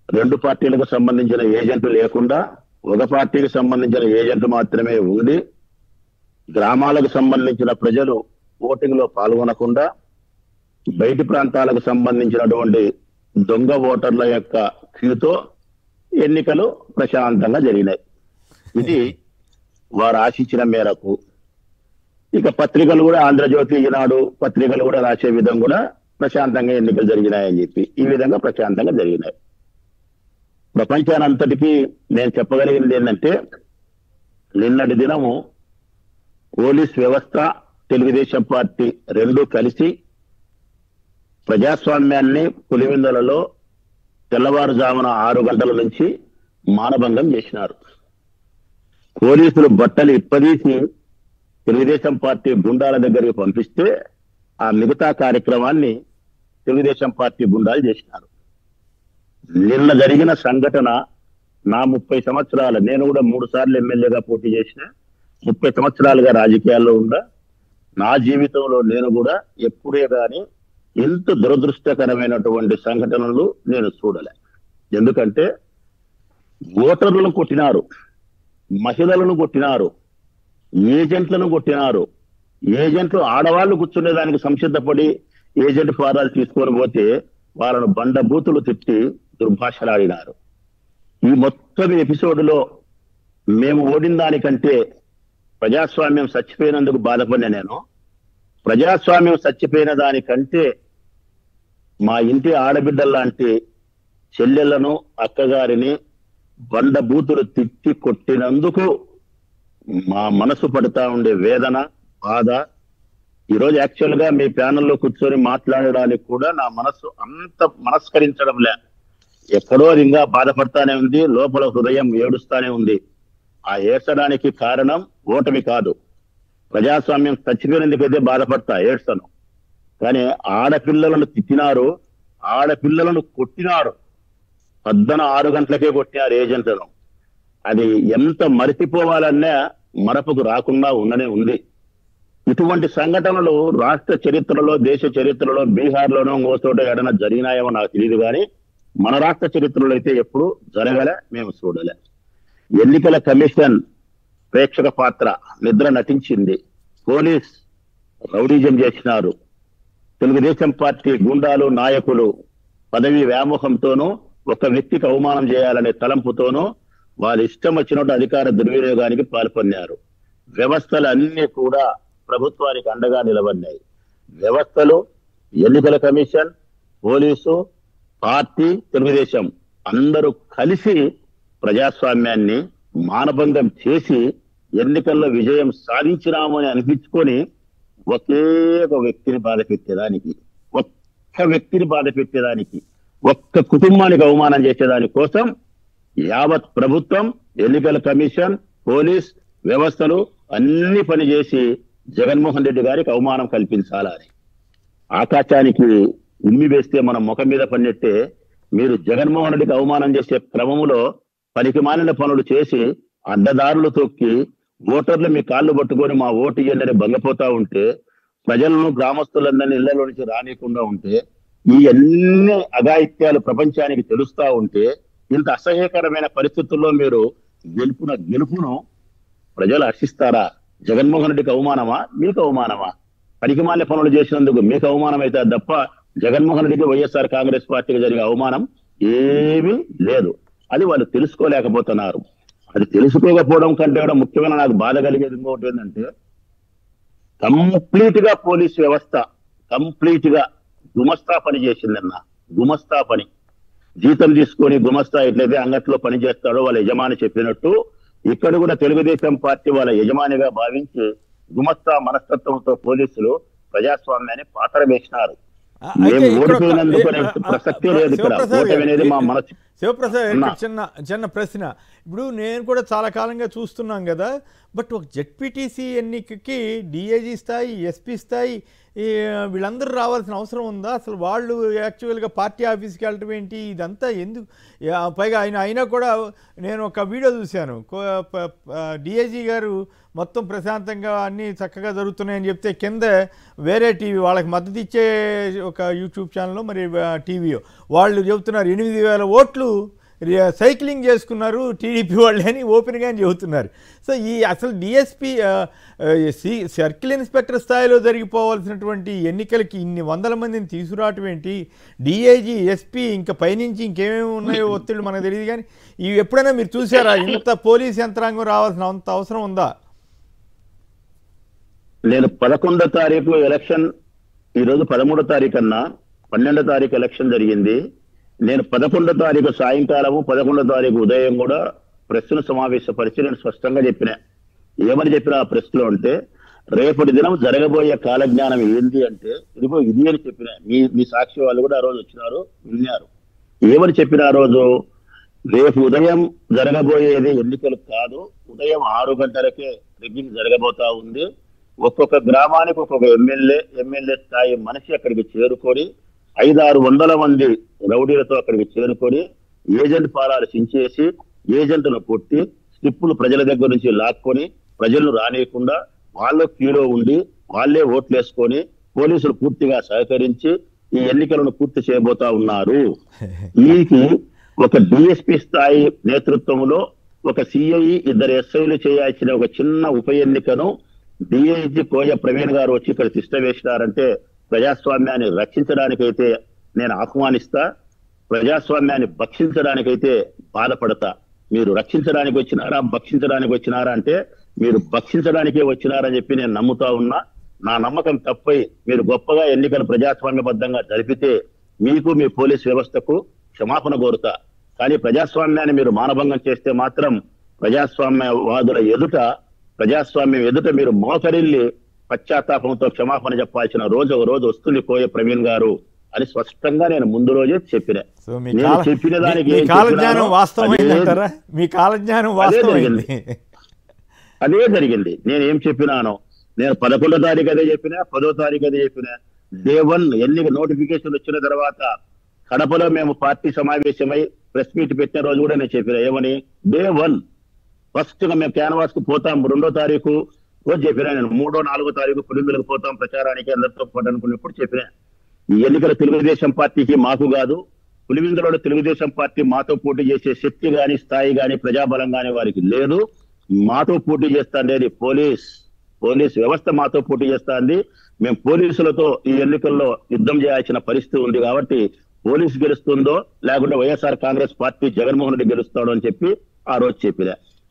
2 పార్టీలకు సంబంధించిన ఏజెంట్లు లేకుండా ఒక పార్టీకి సంబంధించిన ఏజెంట్ మాత్రమే ఉండి గ్రామాలకు సంబంధించిన ప్రజలు ఓటింగ్ లో పాల్గొనకుండా బయటి ప్రాంతాలకు సంబంధించినటువంటి దొంగ ఓటర్ల యొక్క క్యూతో ఎన్నికలు ప్రశాంతంగా జరిగినాయి. ఇది వారు ఆశించిన మేరకు. ఇక పత్రికలు కూడా, ఆంధ్రజ్యోతి, ఈనాడు పత్రికలు కూడా రాసే విధం కూడా ప్రశాంతంగా ఎన్నికలు జరిగినాయని చెప్పి ఈ విధంగా ప్రశాంతంగా జరిగినాయి. ప్రపంచానంతటికీ నేను చెప్పగలిగింది ఏంటంటే, నిన్నటి దినము పోలీస్ వ్యవస్థ, తెలుగుదేశం పార్టీ 2 కలిసి ప్రజాస్వామ్యాన్ని పులివెందులలో తెల్లవారుజామున 6 గంటల నుంచి మానభంగం చేసినారు. పోలీసులు బట్టలు ఇప్పదీసి తెలుగుదేశం పార్టీ గుండాల దగ్గరికి పంపిస్తే ఆ మిగతా కార్యక్రమాన్ని తెలుగుదేశం పార్టీ గుండాలు చేసినారు. నిన్న జరిగిన సంఘటన నా 30 సంవత్సరాల, నేను కూడా 3 సార్లు ఎమ్మెల్యేగా పోటీ చేసిన, 30 సంవత్సరాలుగా రాజకీయాల్లో ఉందా, నా జీవితంలో నేను కూడా ఎప్పుడే కానీ ఎంత దురదృష్టకరమైనటువంటి సంఘటనలు నేను చూడలే. ఎందుకంటే ఓటర్లను కొట్టినారు, మహిళలను కొట్టినారు, ఏజెంట్లను కొట్టినారు. ఏజెంట్లు ఆడవాళ్లు కూర్చునేదానికి సంసిద్ధపడి ఏజెంట్ ఫారాలు తీసుకొని పోతే వాళ్ళను బండబూతులు తిట్టి దుర్భాషలాడినారు. ఈ మొత్తం ఎపిసోడ్లో మేము ఓడిన దానికంటే ప్రజాస్వామ్యం చచ్చిపోయినందుకు బాధపడిన నేను, ప్రజాస్వామ్యం చచ్చిపోయిన దానికంటే మా ఇంటి ఆడబిడ్డల్లాంటి చెల్లెళ్లను, అక్కగారిని బండబూతులు తిట్టి కొట్టినందుకు మా మనసు పడుతా ఉండే వేదన, బాధ. ఈరోజు యాక్చువల్ గా మీ ప్యానెల్లో కూర్చొని మాట్లాడడానికి కూడా నా మనసు అంత మనస్కరించడం లే. ఎక్కడో ఇంకా బాధపడతానే ఉంది, లోపల హృదయం ఏడుస్తానే ఉంది. ఆ ఏడ్చడానికి కారణం ఓటమి కాదు, ప్రజాస్వామ్యం చచ్చిపోయినందుకైతే బాధపడతా, ఏడ్చను. కానీ ఆడపిల్లలను తిట్టినారు, ఆడపిల్లలను కొట్టినారు. 6 గంటలకే కొట్టినారు ఏజెంట్లను. అది ఎంత మరిచిపోవాలన్నా మరపుకు రాకుండా ఉండనే ఉంది. ఇటువంటి సంఘటనలు రాష్ట్ర చరిత్రలో, దేశ చరిత్రలో, బీహార్లోనో ఇంకోచోట ఎడన జరిగినాయేమో నాకు తెలియదు, కానీ మన రాష్ట్ర చరిత్రలో అయితే ఎప్పుడు జరగలే, మేము చూడలే. ఎన్నికల కమిషన్ ప్రేక్షక పాత్ర నిద్ర నటించింది. పోలీస్ రౌడీజం చేసినారు, తెలుగుదేశం పార్టీ గుండాలు నాయకులు పదవి వ్యామోహంతోనూ ఒక వ్యక్తికి అవమానం చేయాలనే తలంపుతోనూ వాళ్ళు ఇష్టం వచ్చినట్టు అధికార దుర్వినియోగానికి పాల్పొన్నారు. వ్యవస్థలు అన్ని కూడా ప్రభుత్వానికి అండగా నిలబడినాయి. వ్యవస్థలు, ఎన్నికల కమిషన్, పోలీసు, పార్టీ, తెలుగుదేశం అందరూ కలిసి ప్రజాస్వామ్యాన్ని మానభంగం చేసి ఎన్నికల్లో విజయం సాధించినామని అనిపించుకొని ఒకే ఒక వ్యక్తిని బాధ పెట్టేదానికి, ఒక్క కుటుంబానికి అవమానం చేసేదాని కోసం యావత్ ప్రభుత్వం, ఎన్నికల కమిషన్, పోలీస్ వ్యవస్థలు అన్ని పనిచేసి జగన్మోహన్ రెడ్డి గారికి అవమానం కల్పించాలని. ఆకాశానికి ఉమ్మి వేస్తే మనం ముఖం మీద పడినట్టే మీరు జగన్మోహన్ రెడ్డికి అవమానం చేసే క్రమంలో పనికి మాలిన పనులు చేసి అడ్డదారులు తొక్కి ఓటర్లు మీ కాళ్ళు పట్టుకొని మా ఓటు ఇయ్యండి భంగపోతా ఉంటే, ప్రజలను గ్రామస్తులందరినీ ఇళ్లలో నుంచి రానియకుండా ఉంటే, ఈ అన్ని అఘాయిత్యాలు ప్రపంచానికి తెలుస్తా ఉంటే, ఇంత అసహ్యకరమైన పరిస్థితుల్లో మీరు గెలుపును ప్రజలు హర్షిస్తారా? జగన్మోహన్ రెడ్డికి అవమానమా, మీకు అవమానమా? పనికిమాలిన పనులు చేసినందుకు మీకు అవమానం అయితే తప్ప జగన్మోహన్ రెడ్డికి వైఎస్ఆర్ కాంగ్రెస్ పార్టీకి జరిగే అవమానం ఏమీ లేదు. అది వాళ్ళు తెలుసుకోలేకపోతున్నారు. అది తెలుసుకోకపోవడం కంటే కూడా ముఖ్యమైన నాకు బాధ కలిగేది ఇంకోటి ఏంటంటే, కంప్లీట్ గా పోలీస్ వ్యవస్థ కంప్లీట్ గా గుమస్తా పని చేసిందన్న. గుమస్తా పని, జీతం తీసుకొని గుమస్తా ఎట్లయితే అంగట్లో పని చేస్తాడో వాళ్ళ యజమాని చెప్పినట్టు ఇక్కడ కూడా తెలుగుదేశం పార్టీ వాళ్ళ యజమానిగా భావించి గుమస్తా మనస్తత్వంతో పోలీసులు ప్రజాస్వామ్యాన్ని పాత్ర వేసినారు. ప్రసక్తే లేదు ఇక్కడ. ఓటమి అనేది మా మనసు. శివప్రసాద్, చిన్న ప్రశ్న. ఇప్పుడు నేను కూడా చాలా కాలంగా చూస్తున్నాం కదా, బట్ ఒక జెడ్పీటీసీ ఎన్నికకి డిఐజీ స్థాయి, ఎస్పీ స్థాయి వీళ్ళందరూ రావాల్సిన అవసరం ఉందా? అసలు వాళ్ళు యాక్చువల్గా పార్టీ ఆఫీస్కి వెళ్ళటం ఏంటి? ఇదంతా ఎందుకు? పైగా అయినా కూడా నేను ఒక వీడియో చూశాను, డిఐజీ గారు మొత్తం ప్రశాంతంగా అన్నీ చక్కగా జరుగుతున్నాయని చెప్తే కింద వేరే టీవీ వాళ్ళకి మద్దతు ఇచ్చే ఒక యూట్యూబ్ ఛానల్లో మరి టీవీయో వాళ్ళు చెబుతున్నారు 8,000 ఓట్లు సైక్లింగ్ చేసుకున్నారు టీడీపీ వాళ్ళు అని ఓపెన్గా చెబుతున్నారు. సో ఈ అసలు డిఎస్పీ సర్కిల్ ఇన్స్పెక్టర్ స్థాయిలో జరిగిపోవాల్సినటువంటి ఎన్నికలకి ఇన్ని వందల మందిని తీసుకురావటం ఏంటి? డిఐజీ, ఎస్పీ, ఇంకా పైనుంచి ఇంకేమేమి ఉన్నాయో ఒత్తిళ్ళు మనకు తెలియదు. కానీ ఇవి ఎప్పుడైనా మీరు చూసారా? ఇంత పోలీస్ యంత్రాంగం రావాల్సిన అంత అవసరం ఉందా? నేను 11వ తారీఖు ఎలక్షన్, ఈరోజు 13వ తారీఖు అన్నా, 12వ తారీఖు ఎలక్షన్ జరిగింది. నేను 11వ తారీఖు సాయంకాలము 11వ తారీఖు ఉదయం కూడా ప్రెస్ను సమావేశపరిచి నేను స్పష్టంగా చెప్పిన. ఏమని చెప్పిన ఆ ప్రెస్ లో అంటే, రేపటి దినం జరగబోయే కాలజ్ఞానం ఏంటి అంటే ఇదిగో ఇది అని చెప్పిన. మీ సాక్షి వాళ్ళు కూడా ఆ రోజు వచ్చినారు, విన్నారు. ఏమని చెప్పిన ఆ రోజు, రేపు ఉదయం జరగబోయేది ఎన్నికలు కాదు, ఉదయం 6 గంటలకే రిగ్గింగ్ జరగబోతా ఉంది. ఒక్కొక్క గ్రామానికి ఒక్కొక్క ఎమ్మెల్యే స్థాయి మనిషి అక్కడికి చేరుకొని 500-600 మంది రౌడీలతో అక్కడికి చేరుకొని ఏజెంట్ పాలాలు చించేసి ఏజెంట్ను కొట్టి స్లిప్పులు ప్రజల దగ్గర నుంచి లాక్కొని ప్రజలను రానియకుండా వాళ్ళ క్యూలో ఉండి వాళ్ళే ఓట్లు వేసుకొని పోలీసులు పూర్తిగా సహకరించి ఈ ఎన్నికలను పూర్తి చేయబోతా ఉన్నారు. వీరికి ఒక డిఎస్పీ స్థాయి నేతృత్వంలో ఒక సిఐ, 2 ఎస్ఐలు చేయాల్సిన ఒక చిన్న ఉప ఎన్నికను డిఐజీ కోయ ప్రవీణ్ గారు వచ్చి ఇక్కడ తిష్ట వేసినారంటే ప్రజాస్వామ్యాన్ని రక్షించడానికైతే నేను ఆహ్వానిస్తా, ప్రజాస్వామ్యాన్ని భక్షించడానికైతే బాధపడతా. మీరు రక్షించడానికి వచ్చినారా, భక్షించడానికి వచ్చినారా అంటే మీరు భక్షించడానికే వచ్చినారని చెప్పి నేను నమ్ముతా ఉన్నా. నా నమ్మకం తప్పై మీరు గొప్పగా ఎన్నికలు ప్రజాస్వామ్యబద్ధంగా జరిపితే మీకు, మీ పోలీస్ వ్యవస్థకు క్షమాపణ కోరుతా. కానీ ప్రజాస్వామ్యాన్ని మీరు మానభంగం చేస్తే మాత్రం ప్రజాస్వామ్యవాదుల ప్రజాస్వామ్యం ఎదుట మీరు మోకరిల్లి పశ్చాత్తాపంతో క్షమాపణ చెప్పాల్సిన రోజు ఒక రోజు వస్తుంది కోయ ప్రవీణ్ గారు అని స్పష్టంగా నేను ముందు రోజే చెప్పిన. చెప్పిన దానికి అదే జరిగింది. నేను ఏం చెప్పినానో నేను 11వ తారీఖు అదే చెప్పినా, 10వ తారీఖు అదే చెప్పిన. డే 1 ఎన్నిక నోటిఫికేషన్ వచ్చిన తర్వాత కడపలో మేము పార్టీ సమావేశమై ప్రెస్ మీట్ పెట్టిన రోజు కూడా నేను చెప్పిన. ఏమని, డే 1 ఫస్ట్ గా మేము క్యాన్వాస్ కు పోతాం 2వ తారీఖు రోజు చెప్పినా. నేను 3వ, 4వ తారీఖు పులిందులకు పోతాం ప్రచారానికి అందరితో పాటు అనుకున్నప్పుడు చెప్పిన. ఈ ఎన్నికల తెలుగుదేశం పార్టీకి మాకు కాదు, పులివిందులో తెలుగుదేశం పార్టీ మాతో పోటీ చేసే శక్తి గాని, స్థాయి గాని, ప్రజాబలం గాని వారికి లేదు. మాతో పోటీ చేస్తాండేది పోలీస్. పోలీస్ వ్యవస్థ మాతో పోటీ చేస్తుంది. మేము పోలీసులతో ఈ ఎన్నికల్లో యుద్ధం చేయాల్సిన పరిస్థితి ఉంది కాబట్టి పోలీసు గెలుస్తుందో లేకుంటే వైఎస్ఆర్ కాంగ్రెస్ పార్టీ జగన్మోహన్ రెడ్డి గెలుస్తాడో అని చెప్పి ఆ రోజు చెప్పిన.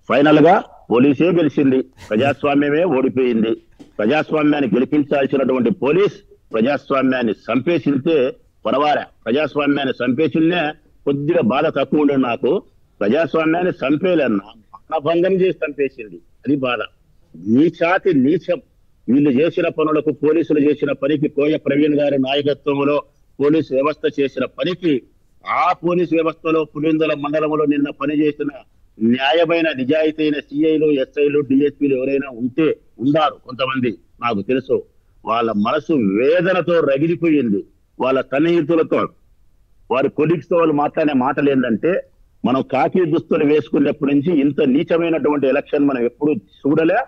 ఫైనల్ గా పోలీసే గెలిచింది, ప్రజాస్వామ్యమే ఓడిపోయింది. ప్రజాస్వామ్యాన్ని గెలిపించాల్సినటువంటి పోలీస్ ప్రజాస్వామ్యాన్ని చంపేసింటే పర్వాలే. ప్రజాస్వామ్యాన్ని చంపేసిందే కొద్దిగా బాధ తక్కువ ఉండేది నాకు. ప్రజాస్వామ్యాన్ని చంపేలేన్నా, మానభంగం చేసి చంపేసింది, అది బాధ. నీచాతి నీచం. వీళ్ళు చేసిన పనులకు, పోలీసులు చేసిన పనికి, కోయ ప్రవీణ్ గారి నాయకత్వంలో పోలీసు వ్యవస్థ చేసిన పనికి, ఆ పోలీసు వ్యవస్థలో పులివెందుల మండలంలో నిన్న పనిచేసిన న్యాయమైన నిజాయితీ అయిన సిఐలు, ఎస్ఐలు, డిఎస్పీలు ఎవరైనా ఉంటే ఉన్నారు కొంతమంది, నాకు తెలుసు. వాళ్ళ మనసు వేదనతో రగిలిపోయింది. వాళ్ళ సన్నిహితులతో, వారి కొలీగ్స్ తో వాళ్ళు మాట్లాడే మాటలు ఏంటంటే, మనం కాకి దుస్తులు వేసుకున్నప్పటి నుంచి ఇంత నీచమైనటువంటి ఎలక్షన్ మనం ఎప్పుడు చూడలే,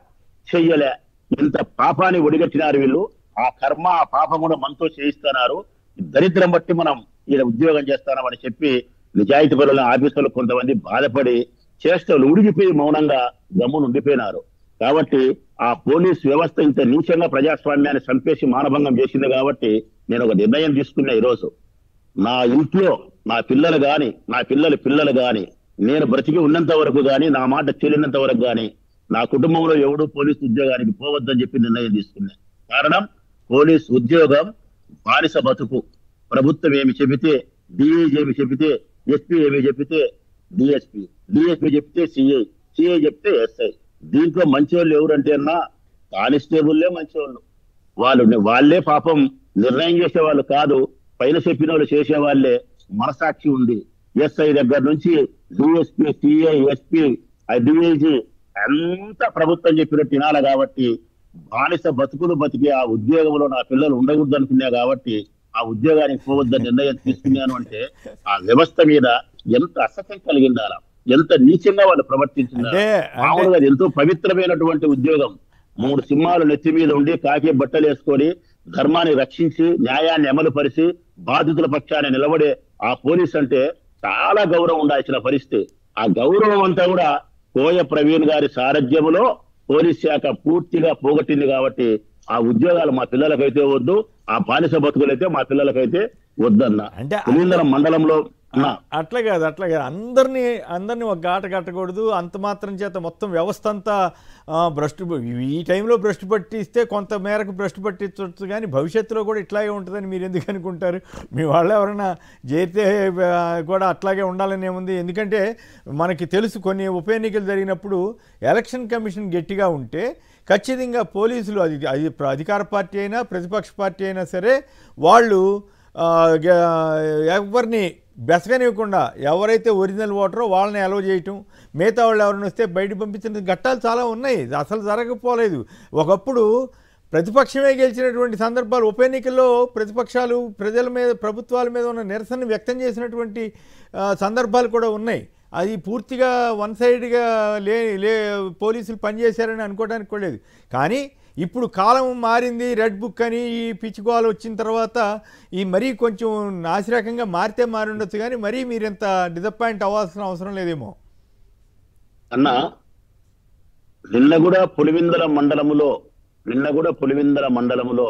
చెయ్యలే. ఇంత పాపాన్ని ఒడిగట్టినారు వీళ్ళు. ఆ కర్మ, ఆ పాపం కూడా మనతో చేయిస్తున్నారు. దరిద్రం బట్టి మనం ఈయన ఉద్యోగం చేస్తామని చెప్పి నిజాయితీ పరుల ఆఫీసర్లు కొంతమంది బాధపడి చేష్టలు ఉడిగిపోయి మౌనంగా గమ్మును ఉండిపోయినారు. కాబట్టి ఆ పోలీస్ వ్యవస్థ ఇంత నీచంగా ప్రజాస్వామ్యాన్ని చంపేసి మానభంగం చేసింది. కాబట్టి నేను ఒక నిర్ణయం తీసుకున్నా. ఈరోజు నా ఇంట్లో నా పిల్లలు గాని, నా పిల్లలు గాని, నేను బ్రతికి ఉన్నంత వరకు గాని, నా మాట చెల్లినంత వరకు గాని నా కుటుంబంలో ఎవడు పోలీసు ఉద్యోగానికి పోవద్దని చెప్పి నిర్ణయం తీసుకున్నా. కారణం, పోలీస్ ఉద్యోగం బానిస బతుకు. ప్రభుత్వం ఏమి చెబితే, డిఐజీ ఏమి చెబితే, ఎస్పీ ఏమి చెబితే డిఎస్పీ, డిఎస్పీ చెప్తే సిఐ చెప్తే ఎస్ఐ. దీంట్లో మంచివాళ్ళు ఎవరంటే అన్నా కానిస్టేబుల్లే మంచివాళ్ళు. వాళ్ళే పాపం నిర్ణయం చేసేవాళ్ళు కాదు, పైన చెప్పిన వాళ్ళు చేసేవాళ్లే. మనసాక్షి ఉంది. ఎస్ఐ దగ్గర నుంచి డిఎస్పీ, సిఐ, ఎస్పీ, డిఐజీ అంతా ప్రభుత్వం చెప్పినట్టు వినాలి. కాబట్టి బానిస బతుకులు బతికి ఆ ఉద్యోగంలో నా పిల్లలు ఉండకూడదు అనుకున్నా. కాబట్టి ఆ ఉద్యోగానికి పోవద్దని నిర్ణయం తీసుకున్నాను. అంటే ఆ వ్యవస్థ మీద ఎంత అసహ్యం కలిగిండాల, ఎంత నీచంగా వాళ్ళు ప్రవర్తించిందా. మామూలుగా ఎంతో పవిత్రమైనటువంటి ఉద్యోగం. 3 సింహాలు నెత్తి మీద ఉండి కాకి బట్టలు వేసుకొని ధర్మాన్ని రక్షించి న్యాయాన్ని అమలుపరిచి బాధితుల పక్షాన్ని నిలబడే ఆ పోలీస్ అంటే చాలా గౌరవం ఉండాల్సిన పరిస్థితి. ఆ గౌరవం అంతా కూడా కోయ ప్రవీణ్ గారి సారథ్యంలో పోలీస్ శాఖ పూర్తిగా పోగొట్టింది. కాబట్టి ఆ ఉద్యోగాలు మా పిల్లలకైతే వద్దు, ఆ బానిస బతుకులైతే మా పిల్లలకైతే వద్దన్న. అంటే పులివెందుల మండలంలో అట్లా కాదు అందరినీ ఒక గాట కట్టకూడదు. అంత మాత్రం చేత మొత్తం వ్యవస్థ అంతా ఈ టైంలో భ్రష్టు పట్టిస్తే కొంత మేరకు భ్రష్టు పట్టించవచ్చు, కానీ భవిష్యత్తులో కూడా ఇట్లాగే ఉంటుందని మీరు ఎందుకు అనుకుంటారు? మీ వాళ్ళు ఎవరైనా చేరితే కూడా అట్లాగే ఉండాలని ఏముంది? ఎందుకంటే మనకి తెలుసు, కొన్ని ఉప ఎన్నికలు జరిగినప్పుడు ఎలక్షన్ కమిషన్ గట్టిగా ఉంటే ఖచ్చితంగా పోలీసులు, అది అధికార పార్టీ అయినా ప్రతిపక్ష పార్టీ అయినా సరే, వాళ్ళు ఎవరిని బెసగనివ్వకుండా ఎవరైతే ఒరిజినల్ ఓటరో వాళ్ళని అలౌ చేయటం, మిగతా వాళ్ళు ఎవరైనా వస్తే బయట పంపించిన ఘట్టాలు చాలా ఉన్నాయి. అసలు జరగకపోలేదు. ఒకప్పుడు ప్రతిపక్షమే గెలిచినటువంటి సందర్భాలు, ఉప ఎన్నికల్లో ప్రతిపక్షాలు ప్రజల మీద, ప్రభుత్వాల మీద ఉన్న నిరసన వ్యక్తం చేసినటువంటి సందర్భాలు కూడా ఉన్నాయి. అది పూర్తిగా వన్ సైడ్గా పోలీసులు పనిచేశారని అనుకోవడానికి కూడా లేదు. కానీ ఇప్పుడు కాలం మారింది, రెడ్ బుక్ అని ఈ పిచ్చిగోలు వచ్చిన తర్వాత ఈ మరీ కొంచెం నాసిరకంగా మారితే మారి ఉండొచ్చు, కానీ మరీ మీరెంత డిసప్పాయింట్ అవ్వాల్సిన అవసరం లేదేమో. అన్నా, నిన్న కూడా పులివెందుల మండలములో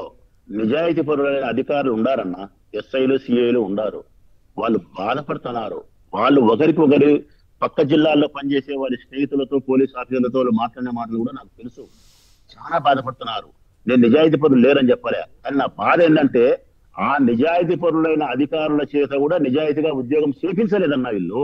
నిజాయితీ పరులైన అధికారులు ఉండారన్నా, ఎస్ఐలు, సిఐలు ఉండారు. వాళ్ళు బాధపడుతున్నారు. వాళ్ళు ఒకరికొకరు పక్క జిల్లాల్లో పనిచేసే వారి స్నేహితులతో, పోలీస్ ఆఫీసర్లతో మాట్లాడిన మాటలు కూడా నాకు తెలుసు. చాలా బాధపడుతున్నారు. నేను నిజాయితీ పరులు లేరని చెప్పలే, కానీ నా బాధ ఏంటంటే ఆ నిజాయితీ పరులైన అధికారుల చేత కూడా నిజాయితీగా ఉద్యోగం చేపించలేదన్నా వీళ్ళు.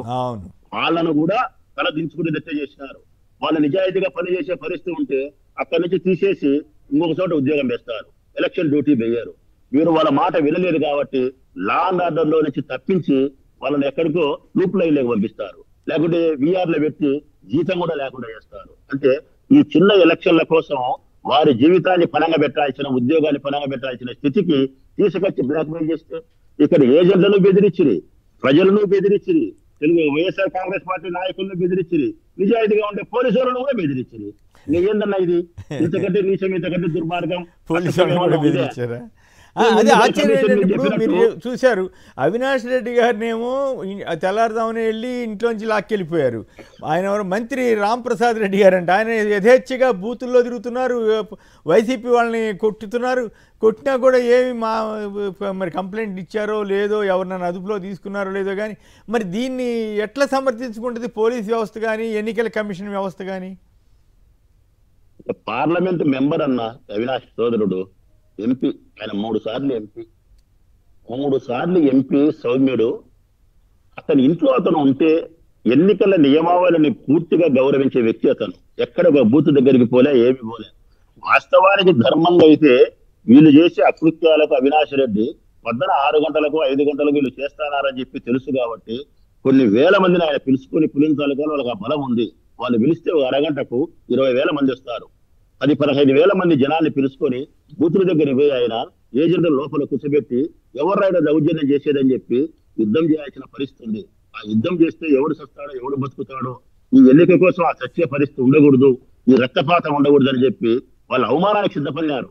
వాళ్ళను కూడా తల దించుకుని నెత్త చేసినారు. వాళ్ళు నిజాయితీగా పనిచేసే పరిస్థితి ఉంటే అక్కడి నుంచి తీసేసి ఇంకొక చోట ఉద్యోగం వేస్తారు, ఎలక్షన్ డ్యూటీ వేయరు. వీరు వాళ్ళ మాట వినలేదు కాబట్టి లా అండ్ ఆర్డర్ లో నుంచి తప్పించి వాళ్ళని ఎక్కడికో లూప్ లైన్లోకి పంపిస్తారు, లేకుంటే వీఆర్లో పెట్టి జీతం కూడా లేకుండా చేస్తారు. అంటే ఈ చిన్న ఎలక్షన్ల కోసం వారి జీవితాన్ని పనంగా పెట్టాల్సిన, ఉద్యోగాన్ని పనంగా పెట్టాల్సిన స్థితికి తీసుకొచ్చి బ్లాక్మెయిల్ చేస్తే ఇక్కడ ఏజెంట్లను బెదిరించిరి, ప్రజలను బెదిరించిరి, తెలుగు వైఎస్ఆర్ కాంగ్రెస్ పార్టీ నాయకులను బెదిరించిరి, నిజాయితీగా ఉండే పోలీసులను కూడా బెదిరించిరి. ఏందన్నా ఇది? ఇంతకంటే నీచం, ఇంతకంటే దుర్మార్గం. పోలీసులు కూడా బెదిరించారా? అదే ఆశ్చర్యం ఏంటంటే ఇప్పుడు మీరు చూశారు అవినాష్ రెడ్డి గారినేమో తెల్లారుదామని వెళ్ళి ఇంట్లోంచి లాక్కెళ్ళిపోయారు. ఆయన ఎవరు మంత్రి రాంప్రసాద్ రెడ్డి గారంట, ఆయన యథేచ్ఛగా బూతుల్లో తిరుగుతున్నారు, వైసీపీ వాళ్ళని కొట్టుతున్నారు. కొట్టినా కూడా ఏమి మరి కంప్లైంట్ ఇచ్చారో లేదో, ఎవరినైనా అదుపులో తీసుకున్నారో లేదో కానీ మరి దీన్ని ఎట్లా సమర్థించుకుంటుంది పోలీస్ వ్యవస్థ కానీ ఎన్నికల కమిషన్ వ్యవస్థ కానీ? పార్లమెంట్ మెంబర్ అన్న అవినాష్ సోదరుడు ఎంపీ, ఆయన 3 సార్లు ఎంపీ, 3 సార్లు ఎంపీ సౌమ్యుడు. అతని ఇంట్లో అతను ఉంటే ఎన్నికల నియమావళిని పూర్తిగా గౌరవించే వ్యక్తి అతను. ఎక్కడ ఒక బూత్ దగ్గరికి పోలే, ఏమి పోలే. వాస్తవానికి ధర్మంగా అయితే వీళ్ళు చేసే అకృత్యాలకు అవినాష్ రెడ్డి పొద్దున 6 గంటలకు 5 గంటలకు వీళ్ళు చేస్తానారని చెప్పి తెలుసు కాబట్టి కొన్ని వేల మందిని ఆయన పిలుచుకుని పులించాలి కానీ వాళ్ళకి ఆ బలం ఉంది. వాళ్ళు పిలిస్తే ఒక అరగంటకు 20,000 మంది వస్తారు. 10-15,000 మంది జనాన్ని పిలుచుకొని బూతుల దగ్గర పోయి ఆయన ఏజెంట్ లోపల కూర్చోబెట్టి ఎవరైనా దౌర్జన్యం చేసేదని చెప్పి యుద్ధం చేయాల్సిన పరిస్థితి ఉంది. ఆ యుద్ధం చేస్తే ఎవడు సస్తాడో ఎవడు బతుకుతాడో, ఈ ఎన్నిక కోసం ఆ సత్య పరిస్థితి ఉండకూడదు, ఈ రక్తపాతం ఉండకూడదు అని చెప్పి వాళ్ళ అవమానానికి సిద్ధపడినారు.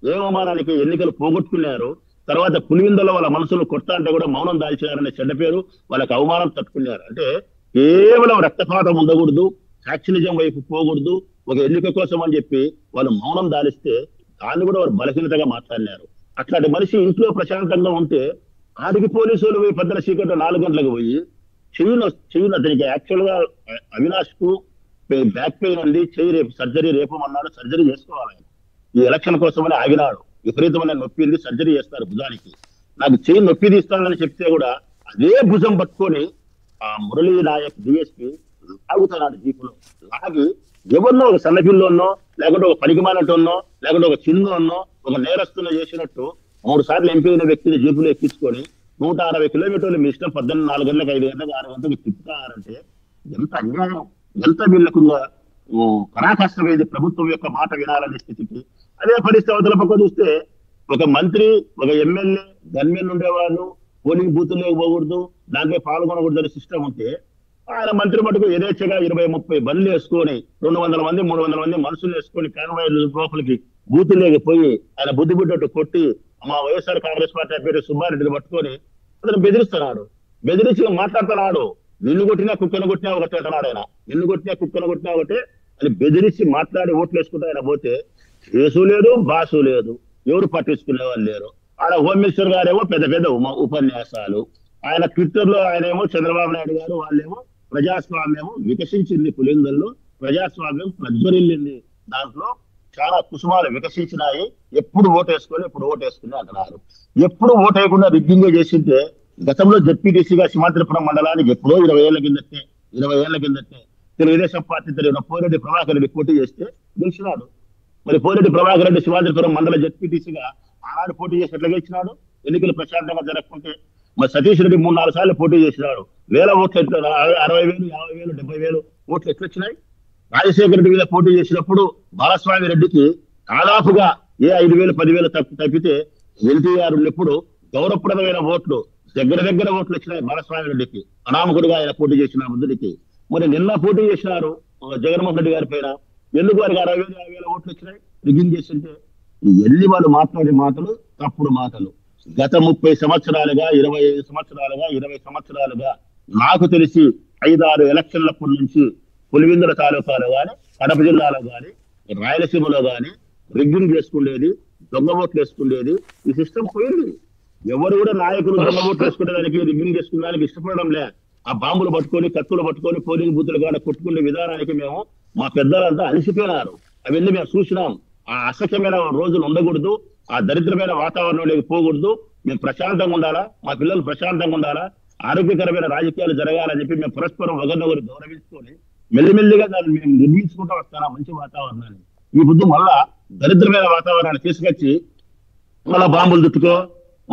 ఏ అవమానానికి? ఎన్నికలు పోగొట్టుకున్నారు. తర్వాత పులివిందలో వాళ్ళ మనసులు కొడతా అంటే కూడా మౌనం దాల్చినారనే చెడ్డ పేరు, వాళ్ళకి అవమానం తట్టుకున్నారు. అంటే కేవలం రక్తపాతం ఉండకూడదు, ఫ్యాక్షనిజం వైపు పోకూడదు, ఒక ఎన్నిక కోసం అని చెప్పి వాళ్ళు మౌనం దాలిస్తే దాన్ని కూడా వారు బలహీనతగా మాట్లాడినారు. అట్లాంటి మనిషి ఇంట్లో ప్రశాంతంగా ఉంటే ఆడికి పోలీసులు పోయి పెద్దల చీకట్లో 4 గంటలకు పోయి చెయ్యి అతనికి యాక్చువల్ గా అవినాష్ కు బ్యాక్ పెయిన్ ఉంది, చెయ్యి రేపు సర్జరీ రేపు అన్నాడు, సర్జరీ చేసుకోవాలి. ఈ ఎలక్షన్ కోసమని ఆగినాడు. విపరీతమైన నొప్పి ఉంది, సర్జరీ చేస్తారు భుజానికి. నాకు చెయ్యి నొప్పి తీస్తానని చెప్తే కూడా అదే భుజం పట్టుకొని ఆ మురళీ నాయక్ డిఎస్పీ లాగుతున్నాడు జీపులో. లాగి ఎవరినో ఒక సన్నపిల్లోనో లేకుంటే ఒక పనికిమానటోనో లేకుంటే ఒక చిన్నోన్నో ఒక నేరస్తున్న చేసినట్టు 3 సార్లు ఎంపీ అయిన వ్యక్తిని జీపులో ఎక్కించుకొని 160 కిలోమీటర్లు మీ ఇష్టం 4 గంటలకు 5 గంటలకు 6 గంటలకు తిప్పుతారంటే ఎంత అన్యాయం, ఎంత వీళ్ళకు పరాకాష్టమైంది ప్రభుత్వం యొక్క మాట వినాలనే స్థితికి. అదే పరిస్థితి అవతల పక్క చూస్తే ఒక మంత్రి ఒక ఎమ్మెల్యే గన్మెన్ ఉండేవాళ్ళు పోలింగ్ బూతుల్లోకి పోకూడదు, దాంట్లో పాల్గొనకూడదు అనే సిస్టమ్ ఉంటే ఆయన మంత్రి మటుకు యథేచ్ఛగా 20-30 బండ్లు వేసుకొని 200 మంది 300 మంది మనుషులు వేసుకొని కాన్వాయ్ లోపలికి బూతుల్లోకి పోయి ఆయన బుద్ధి బుడ్డట్టు కొట్టి మా వైఎస్ఆర్ కాంగ్రెస్ పార్టీ అభ్యర్థి సుబ్బారెడ్డిని పట్టుకొని అతను బెదిరిస్తున్నాడు. బెదిరించి మాట్లాడుతున్నాడు. నిన్ను కొట్టినా కుక్కను కొట్టినా ఒకటి అంటున్నాడు ఆయన. నిన్ను కొట్టినా కుక్కను కొట్టినా ఒకటే అని బెదిరించి మాట్లాడి ఓట్లు వేసుకుంటూ ఆయన పోతే కేసు లేదు, బాసు లేదు, ఎవరు పట్టించుకునే వాళ్ళు లేరు. ఆడ హోమ్ మినిస్టర్ గారేమో పెద్ద పెద్ద ఉపన్యాసాలు, ఆయన ట్విట్టర్ లో ఆయనేమో చంద్రబాబు నాయుడు గారు వాళ్ళేమో ప్రజాస్వామ్యం వికసించింది, పులిందల్లో ప్రజాస్వామ్యం ప్రజ్వరిల్లింది, దాంట్లో చాలా కుసుమాలు వికసించినాయి, ఎప్పుడు ఓటేసుకొని అంటున్నారు. ఎప్పుడు ఓటు వేయకుండా రిగ్గింగ్ చేసింటే గతంలో జెడ్పీటీసీగా సింహాద్రిపురం మండలానికి ఎప్పుడో 20 ఏళ్ల కిందటే తెలుగుదేశం పార్టీ తెలియని పోరెడ్డి ప్రభాకర్ రెడ్డి పోటీ చేస్తే గెలిచినాడు. మరి పోరెడ్డి ప్రభాకర్ రెడ్డి సింహాద్రిపురం మండల జెడ్పీటీసీగా ఆనాడు పోటీ చేసి ఎట్లా గెలిచినాడు? ఎన్నికలు ప్రశాంతంగా జరగకుంటే. మరి సతీష్ రెడ్డి 3-4 సార్లు పోటీ చేసినాడు. 1000 ఓట్లు 60,000, 50,000, 70,000 ఓట్లు ఎట్లా వచ్చినాయి? రాజశేఖర రెడ్డి మీద పోటీ చేసినప్పుడు బాలస్వామి రెడ్డికి దాదాపుగా 5,000, 10,000 తప్పితే ఎన్టీఆర్ ఉన్నప్పుడు గౌరవప్రదమైన ఓట్లు దగ్గర ఓట్లు వచ్చినాయి బాలస్వామి రెడ్డికి, అనామకుడిగా ఆయన పోటీ చేసిన బుద్ధుడికి. మరి నిన్న పోటీ చేసినారు జగన్మోహన్ రెడ్డి గారి పైన, ఎందుకు వారికి 60,000, 50,000 ఓట్లు వచ్చినాయి? రిగ్గింగ్ చేస్తుంటే ఎన్ని వాళ్ళు మాట్లాడే మాటలు తప్పుడు మాటలు. గత 30 సంవత్సరాలుగా 25 సంవత్సరాలుగా 20 సంవత్సరాలుగా నాకు తెలిసి 5-6 ఎలక్షన్లప్పటి నుంచి పులివిందుల తాలూకాలో కానీ కడప జిల్లాలో కానీ రాయలసీమలో కానీ రిగ్గింగ్ చేసుకునేది, దొంగ ఓట్లు వేసుకునేది. ఈ సిస్టమ్ పోయింది. ఎవరు కూడా నాయకులు దొంగ ఓట్లు వేసుకునేదానికి రిగ్గింగ్ చేసుకునేదానికి ఇష్టపడడం లే. ఆ బాంబులు పట్టుకొని కత్తులు పట్టుకొని పోలింగ్ బూతులు కానీ కొట్టుకునే విధానానికి మేము మా పెద్దలంతా అలసిపోయినారు. అవన్నీ మేము చూసినాం. ఆ అసఖ్యమైన రోజులు ఉండకూడదు, ఆ దరిద్రమైన వాతావరణంలోకి పోకూడదు. మేము ప్రశాంతంగా ఉండాలా, మా పిల్లలు ప్రశాంతంగా ఉండాలా, ఆరోగ్యకరమైన రాజకీయాలు జరగాలని చెప్పి మేము పరస్పరం ఒకరినొకరు గౌరవించుకొని మెల్లిమెల్లిగా దాన్ని మేము నిర్మించుకుంటూ వస్తాం మంచి వాతావరణాన్ని. ఈ బుద్ధి మళ్ళా దరిద్రమైన వాతావరణాన్ని తీసుకొచ్చి మళ్ళా బాంబులు చుట్టుకో,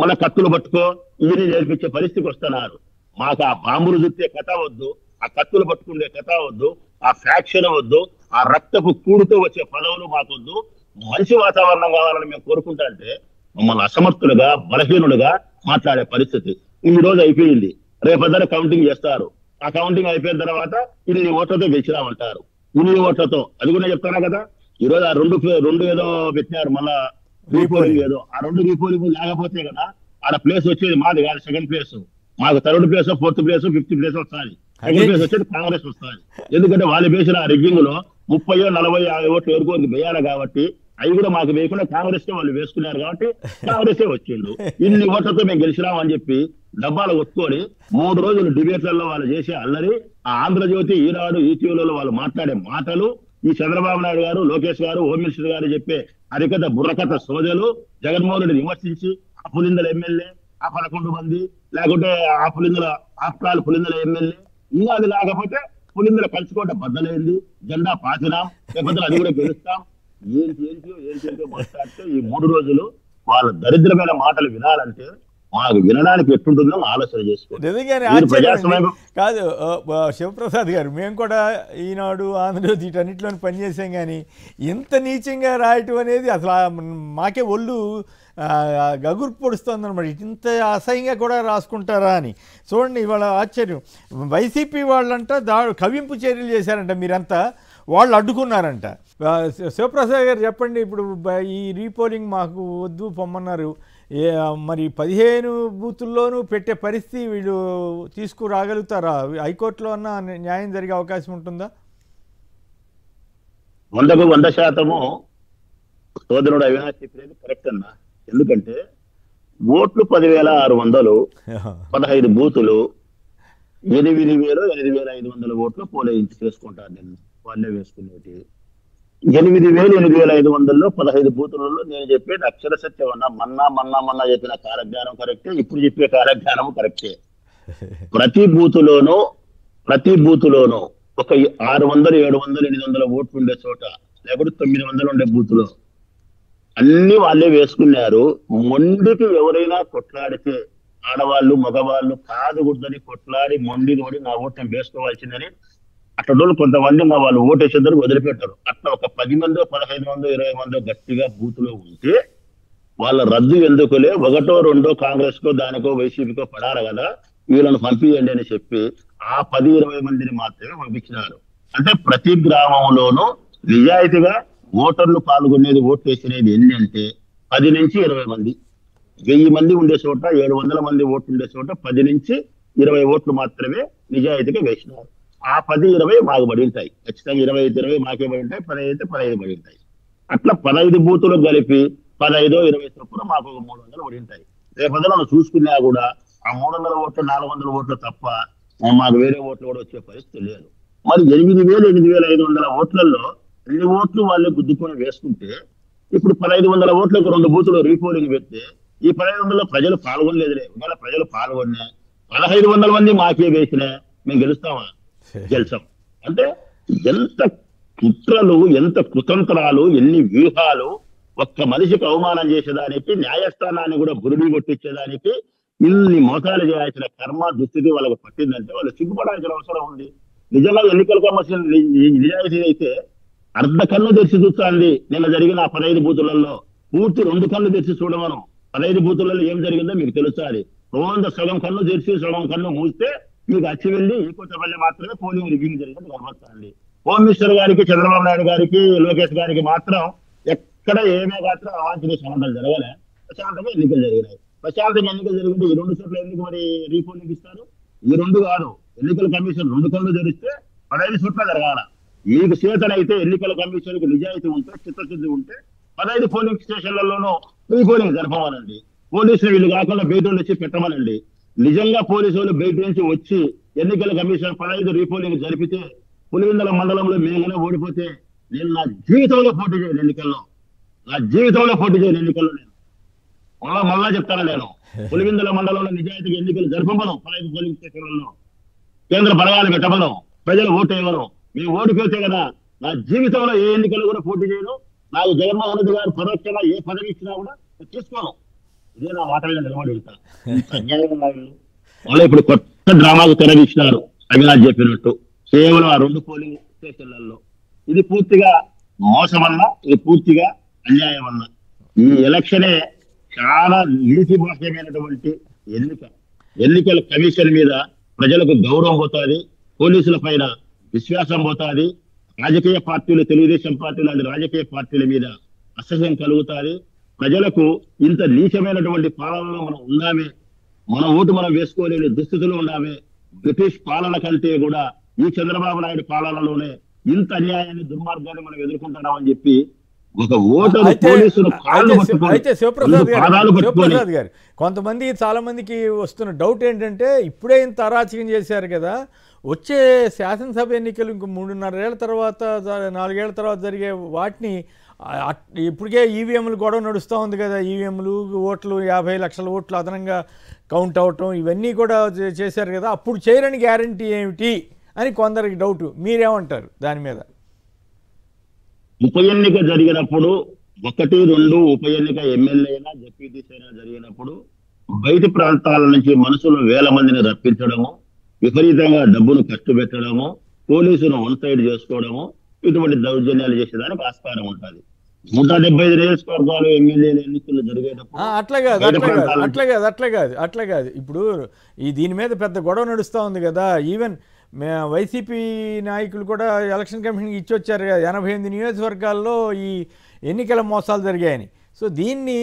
మళ్ళా కత్తులు పట్టుకో, ఇవన్నీ నేర్పించే పరిస్థితికి వస్తున్నారు. మాకు ఆ బాంబులు చుట్టే కథ వద్దు, ఆ కత్తులు పట్టుకునే కథ వద్దు, ఆ ఫ్యాక్షన్ వద్దు, ఆ రక్తపు కూడుతో వచ్చే పదవులు మాకొద్దు. మంచి వాతావరణం కావాలని మేము కోరుకుంటా అంటే మమ్మల్ని అసమర్థులుగా బలహీనులుగా మాట్లాడే పరిస్థితి ఈ రోజు అయిపోయింది. రేపొద్దున కౌంటింగ్ చేస్తారు. ఆ కౌంటింగ్ అయిపోయిన తర్వాత ఇన్ని ఓట్లతో గెలిచినామంటారు. ఇన్ని ఓట్లతో అది కూడా చెప్తానా కదా. ఈ రోజు ఆ రెండు ఏదో పెట్టినారు, మళ్ళా రీపోలింగ్ ఏదో ఆ 2 రీపోలింగ్ లేకపోతే కదా ఆడ ప్లేస్ వచ్చేది మాది కాదు, సెకండ్ ప్లేస్ మాకు, 3rd place 4th place 5th place వస్తుంది, సెకండ్ ప్లేస్ వచ్చేది కాంగ్రెస్ వస్తుంది. ఎందుకంటే వాళ్ళు వేసిన ఆ రిగ్గింగ్ లో 30, 40, 50 ఓట్లు ఎవరికి వేయాలి కాబట్టి అవి కూడా మాకు వేయకుండా కాంగ్రెస్ కే వాళ్ళు వేసుకున్నారు కాబట్టి కాంగ్రెసే వచ్చిండు. ఇన్ని ఓట్లతో మేము గెలిచినాం అని చెప్పి డబ్బాలు కొట్టుకొని 3 రోజులు డిబేట్లలో వాళ్ళు చేసే అల్లరి, ఆ ఆంధ్రజ్యోతి, ఈనాడు, ఈటీవీలలో వాళ్ళు మాట్లాడే మాటలు, ఈ చంద్రబాబు నాయుడు గారు, లోకేష్ గారు, హోమ్ మినిస్టర్ గారు చెప్పే హరికథ బుర్రకథ సోదలు, జగన్మోహన్ రెడ్డి విమర్శించి ఆ పులిందల ఎమ్మెల్యే, ఆ 11 మంది, లేకుంటే ఆ పులిందల ఆఫ్రాల్ పులిందల ఎమ్మెల్యే, ఇంకా అది లేకపోతే పులిందల కలుసుకోవడం బద్దలైంది, జెండా పాతినాం, లేకపోతే అది కూడా గెలుస్తాం, ఏంటో మాట్లాడితే ఈ 3 రోజులు వాళ్ళ దరిద్రమైన మాటలు వినాలంటే మాకు వినడానికి ఎట్టుంటుందో ఆలోచన చేసుకోండి. కాదు శివప్రసాద్ గారు, మేము కూడా ఈనాడు, ఆంధ్రజ్యోతి వీటన్నిటిలో పనిచేసాం, కానీ ఇంత నీచంగా రాయటం అనేది అసలు మాకే ఒళ్ళు గగురు పొడుస్తుంది అనమాట. ఇంత అసహ్యంగా కూడా రాసుకుంటారా అని. చూడండి, ఇవాళ ఆశ్చర్యం, వైసీపీ వాళ్ళంట కవింపు చర్యలు చేశారంట, మీరంతా వాళ్ళు అడ్డుకున్నారంట. శివప్రసాద్ గారు చెప్పండి, ఇప్పుడు ఈ రీపోలింగ్ మాకు వద్దు పొమ్మన్నారు, మరి 15 బూతుల్లోనూ పెట్టే పరిస్థితి వీళ్ళు తీసుకురాగలుగుతారా? హైకోర్టులో అన్న న్యాయం జరిగే అవకాశం ఉంటుందా? 100% సోదరుడు అవినాష్ చెప్పేది కరెక్ట్ అన్నా. ఎందుకంటే ఓట్లు 10,600, 15 బూతులు, 8,000, 8,500 ఓట్లు పోలింగ్ చేసుకుంటారు. నిన్న వాళ్ళే వేసుకునేటి 8,000, 8,500లో 15 బూతులలో నేను చెప్పేది అక్షర సత్యం అన్నా. మన్నా చెప్పిన కాలజ్ఞానం కరెక్టే, ఇప్పుడు చెప్పే కాలజ్ఞానం కరెక్టే. ప్రతి బూతులోనూ ఒక 600, 700, 800 ఓట్లు ఉండే చోట, లేకపోతే 900 ఉండే బూతులో అన్ని వాళ్ళే వేసుకున్నారు. మొండికి ఎవరైనా కొట్లాడితే, ఆడవాళ్ళు మగవాళ్ళు కాదుకూడదని కొట్లాడి మొండి నోడి నా ఓటు నేను వేసుకోవాల్సిందని అట్లా కొంతమంది మా వాళ్ళు ఓటేసేద్దరు వదిలిపెట్టారు. అట్లా ఒక 10 మందో 15 మందో 20 మందో గట్టిగా బూతులో ఉంటే వాళ్ళ రద్దు ఎందుకులే, 1, 2 కాంగ్రెస్ కో దానికో వైసీపీకో పడారు కదా, వీళ్ళని పంపియండి అని చెప్పి ఆ 10, 20 మందిని మాత్రమే పంపించినారు. అంటే ప్రతి గ్రామంలోనూ నిజాయితీగా ఓటర్లు పాల్గొనేది, ఓట్లు వేసినది ఎన్ని అంటే 10 నుంచి 20 మంది. 1000 మంది ఉండే చోట, 700 మంది ఓట్లు ఉండే చోట 10 నుంచి 20 ఓట్లు మాత్రమే నిజాయితీగా వేసినారు. ఆ 10, 20 మాకు పడి ఉంటాయి. ఖచ్చితంగా 20 మాకే పడి ఉంటాయి, 15 పడి ఉంటాయి. అట్లా 15 బూతులు కలిపి 15, 20 చొప్పున మాకు ఒక 300 పడి ఉంటాయి. రేపొద్దున మనం చూసుకున్నా కూడా ఆ 300 ఓట్లు 400 ఓట్లు తప్ప మాకు వేరే ఓట్లు కూడా వచ్చే పరిస్థితి లేదు. మరి 8,000, 8,500 ఓట్లలో 2 ఓట్లు వాళ్ళే గుద్దుకొని వేసుకుంటే, ఇప్పుడు 1,500 ఓట్లకు 2 బూతులు రీపోలింగ్ పెడితే ఈ 1,500లో ప్రజలు పాల్గొనలేదులే. ఒకవేళ ప్రజలు పాల్గొన్నా 1,500 మంది మాకే వేసినా మేము గెలుస్తామా? గెలిచాం. అంటే ఎంత కుట్రలు, ఎంత కుతంత్రాలు, ఎన్ని వ్యూహాలు, ఒక్క మనిషికి అవమానం చేసేదానికి, న్యాయస్థానాన్ని కూడా బురుడి కొట్టించేదానికి ఇన్ని మోసాలు చేయాల్సిన కర్మ దుస్థితి వాళ్ళకు పట్టిందంటే వాళ్ళు సిగ్గుపడాల్సిన అవసరం ఉంది. నిజంగా ఎన్నికల కమిషన్ నిజాయితీ అయితే అర్ధ కన్ను తెరిచి చూస్తుంది. నిన్న జరిగిన 15 బూతులలో పూర్తి 2 కన్ను తెరిచి చూడమను. 15 బూతులలో ఏం జరిగిందో మీకు తెలుస్తుంది. సగం కన్ను తెరిచి సగం కన్ను మూస్తే మీకు అచ్చి వెళ్ళి ఈ కొత్తపల్లి మాత్రమే పోలింగ్ రివ్యూంగ్ జరిగింది కనబడుతుంది. హోమ్ మినిస్టర్ గారికి, చంద్రబాబు నాయుడు గారికి, లోకేష్ గారికి మాత్రం ఎక్కడ ఏమే మాత్రం అవాంఛనీయ సంబంధాలు జరగలే. ప్రశాంతంగా ఎన్నికలు జరిగినాయి. ప్రశాంతంగా ఎన్నికలు జరిగింటే ఈ 2 చోట్ల ఎందుకు మరి రీపోలింగ్ ఇస్తారు? ఈ 2 కాదు, ఎన్నికల కమిషన్ 2 కళ్ళు తెరిస్తే 15 చోట్ల జరగాల. మీకు చేతనైతే ఎన్నికల కమిషన్ కు నిజాయితీ ఉంటే, చిత్తశుద్ధి ఉంటే 15 పోలింగ్ స్టేషన్లలోనూ రీపోలింగ్ జరపమనండి. పోలీసులు వీళ్ళు కాకుండా బయట వచ్చి పెట్టమనండి. నిజంగా పోలీసు వాళ్ళు బయట నుంచి వచ్చి ఎన్నికల కమిషన్ 15 రీపోలింగ్ జరిపితే, పులివెందుల మండలంలో మేమైనా ఓడిపోతే నేను నా జీవితంలో పోటీ చేయను ఎన్నికల్లో. నేను మళ్ళా చెప్తాను, నేను పులివెందుల మండలంలో నిజాయితీగా ఎన్నికలు జరపమను. 15 పోలింగ్ స్టేషన్లలో కేంద్ర బలగాలు పెట్టమను. ప్రజలు ఓటు వేయమను. మేము ఓడిపోతే కదా నా జీవితంలో ఏ ఎన్నికలు కూడా పోటీ చేయను. నాకు జగన్మోహన్ రెడ్డి గారు పరోక్షంగా ఏ పదవి ఇచ్చినా కూడా తీసుకోను. ఇదే నా మాట మీద నిలబడి ఉంటాను. మళ్ళీ ఇప్పుడు కొత్త డ్రామాకు తెరదీసినారు అవినాష్ చెప్పినట్టు. కేవలం ఆ 2 పోలింగ్ స్టేషన్లలో ఇది పూర్తిగా మోసం వల్ల, ఇది పూర్తిగా అన్యాయం వల్ల. ఈ ఎలక్షనే చాలా నీతిబాహ్యమైనటువంటి ఎన్నికల కమిషన్ మీద ప్రజలకు గౌరవం పోతుంది, పోలీసుల పైన విశ్వాసం పోతుంది, రాజకీయ పార్టీలు, తెలుగుదేశం పార్టీ లాంటి రాజకీయ పార్టీల మీద అసహ్యం కలుగుతుంది. ప్రజలకు ఇంత నీచమైనటువంటి పాలనలో మనం ఉన్నామే, మన ఓటు మనం వేసుకోలేని దుస్థితిలో ఉన్నామే. బ్రిటిష్ పాలన కంటే కూడా ఈ చంద్రబాబు నాయుడు పాలనలోనే ఇంత అన్యాయాన్ని దుర్మార్గాన్ని మనం ఎదుర్కొంటున్నామని చెప్పి ఒక ఓటరు పోలీసులు కాళ్ళు అయితే శివప్రసాద్ గారు కొంతమంది చాలా మందికి వస్తున్న డౌట్ ఏంటంటే ఇప్పుడే ఇంత అరాచకం చేశారు కదా, వచ్చే శాసనసభ ఎన్నికలు ఇంకో 3.5 ఏళ్ల తర్వాత 4 ఏళ్ల తర్వాత జరిగే వాటిని ఇప్పటికే ఈవీఎంలు గొడవ నడుస్తూ ఉంది కదా, ఈవీఎంలు ఓట్లు 50 లక్షల ఓట్లు అదనంగా కౌంట్ అవటం ఇవన్నీ కూడా చేశారు కదా, అప్పుడు చేయరని గ్యారంటీ ఏమిటి అని కొందరికి డౌట్. మీరేమంటారు దాని మీద? ఉప ఎన్నిక జరిగినప్పుడు 1-2 ఉప ఎన్నిక ఎమ్మెల్యే అయినా జెడ్పీటీసీ అయినా జరిగినప్పుడు బయటి ప్రాంతాల నుంచి మనుషులు వేల మందిని రప్పించడము, విపరీతంగా డబ్బును ఖర్చు పెట్టడము, పోలీసును వన్ సైడ్ చేసుకోవడము, ఇటువంటి దౌర్జన్యాలు చేసేదానికి ఆస్కారం ఉంటుంది. 175 నియోజకవర్గాలు ఎమ్మెల్యేల ఎన్నికలు జరిగేటప్పుడు అట్లా కాదు. ఇప్పుడు దీని మీద పెద్ద గొడవ నడుస్తూ ఉంది కదా, ఈవెన్ వైసీపీ నాయకులు కూడా ఎలక్షన్ కమిషన్కి ఇచ్చొచ్చారు కదా 88 నియోజకవర్గాల్లో ఈ ఎన్నికల మోసాలు జరిగాయని. సో దీన్ని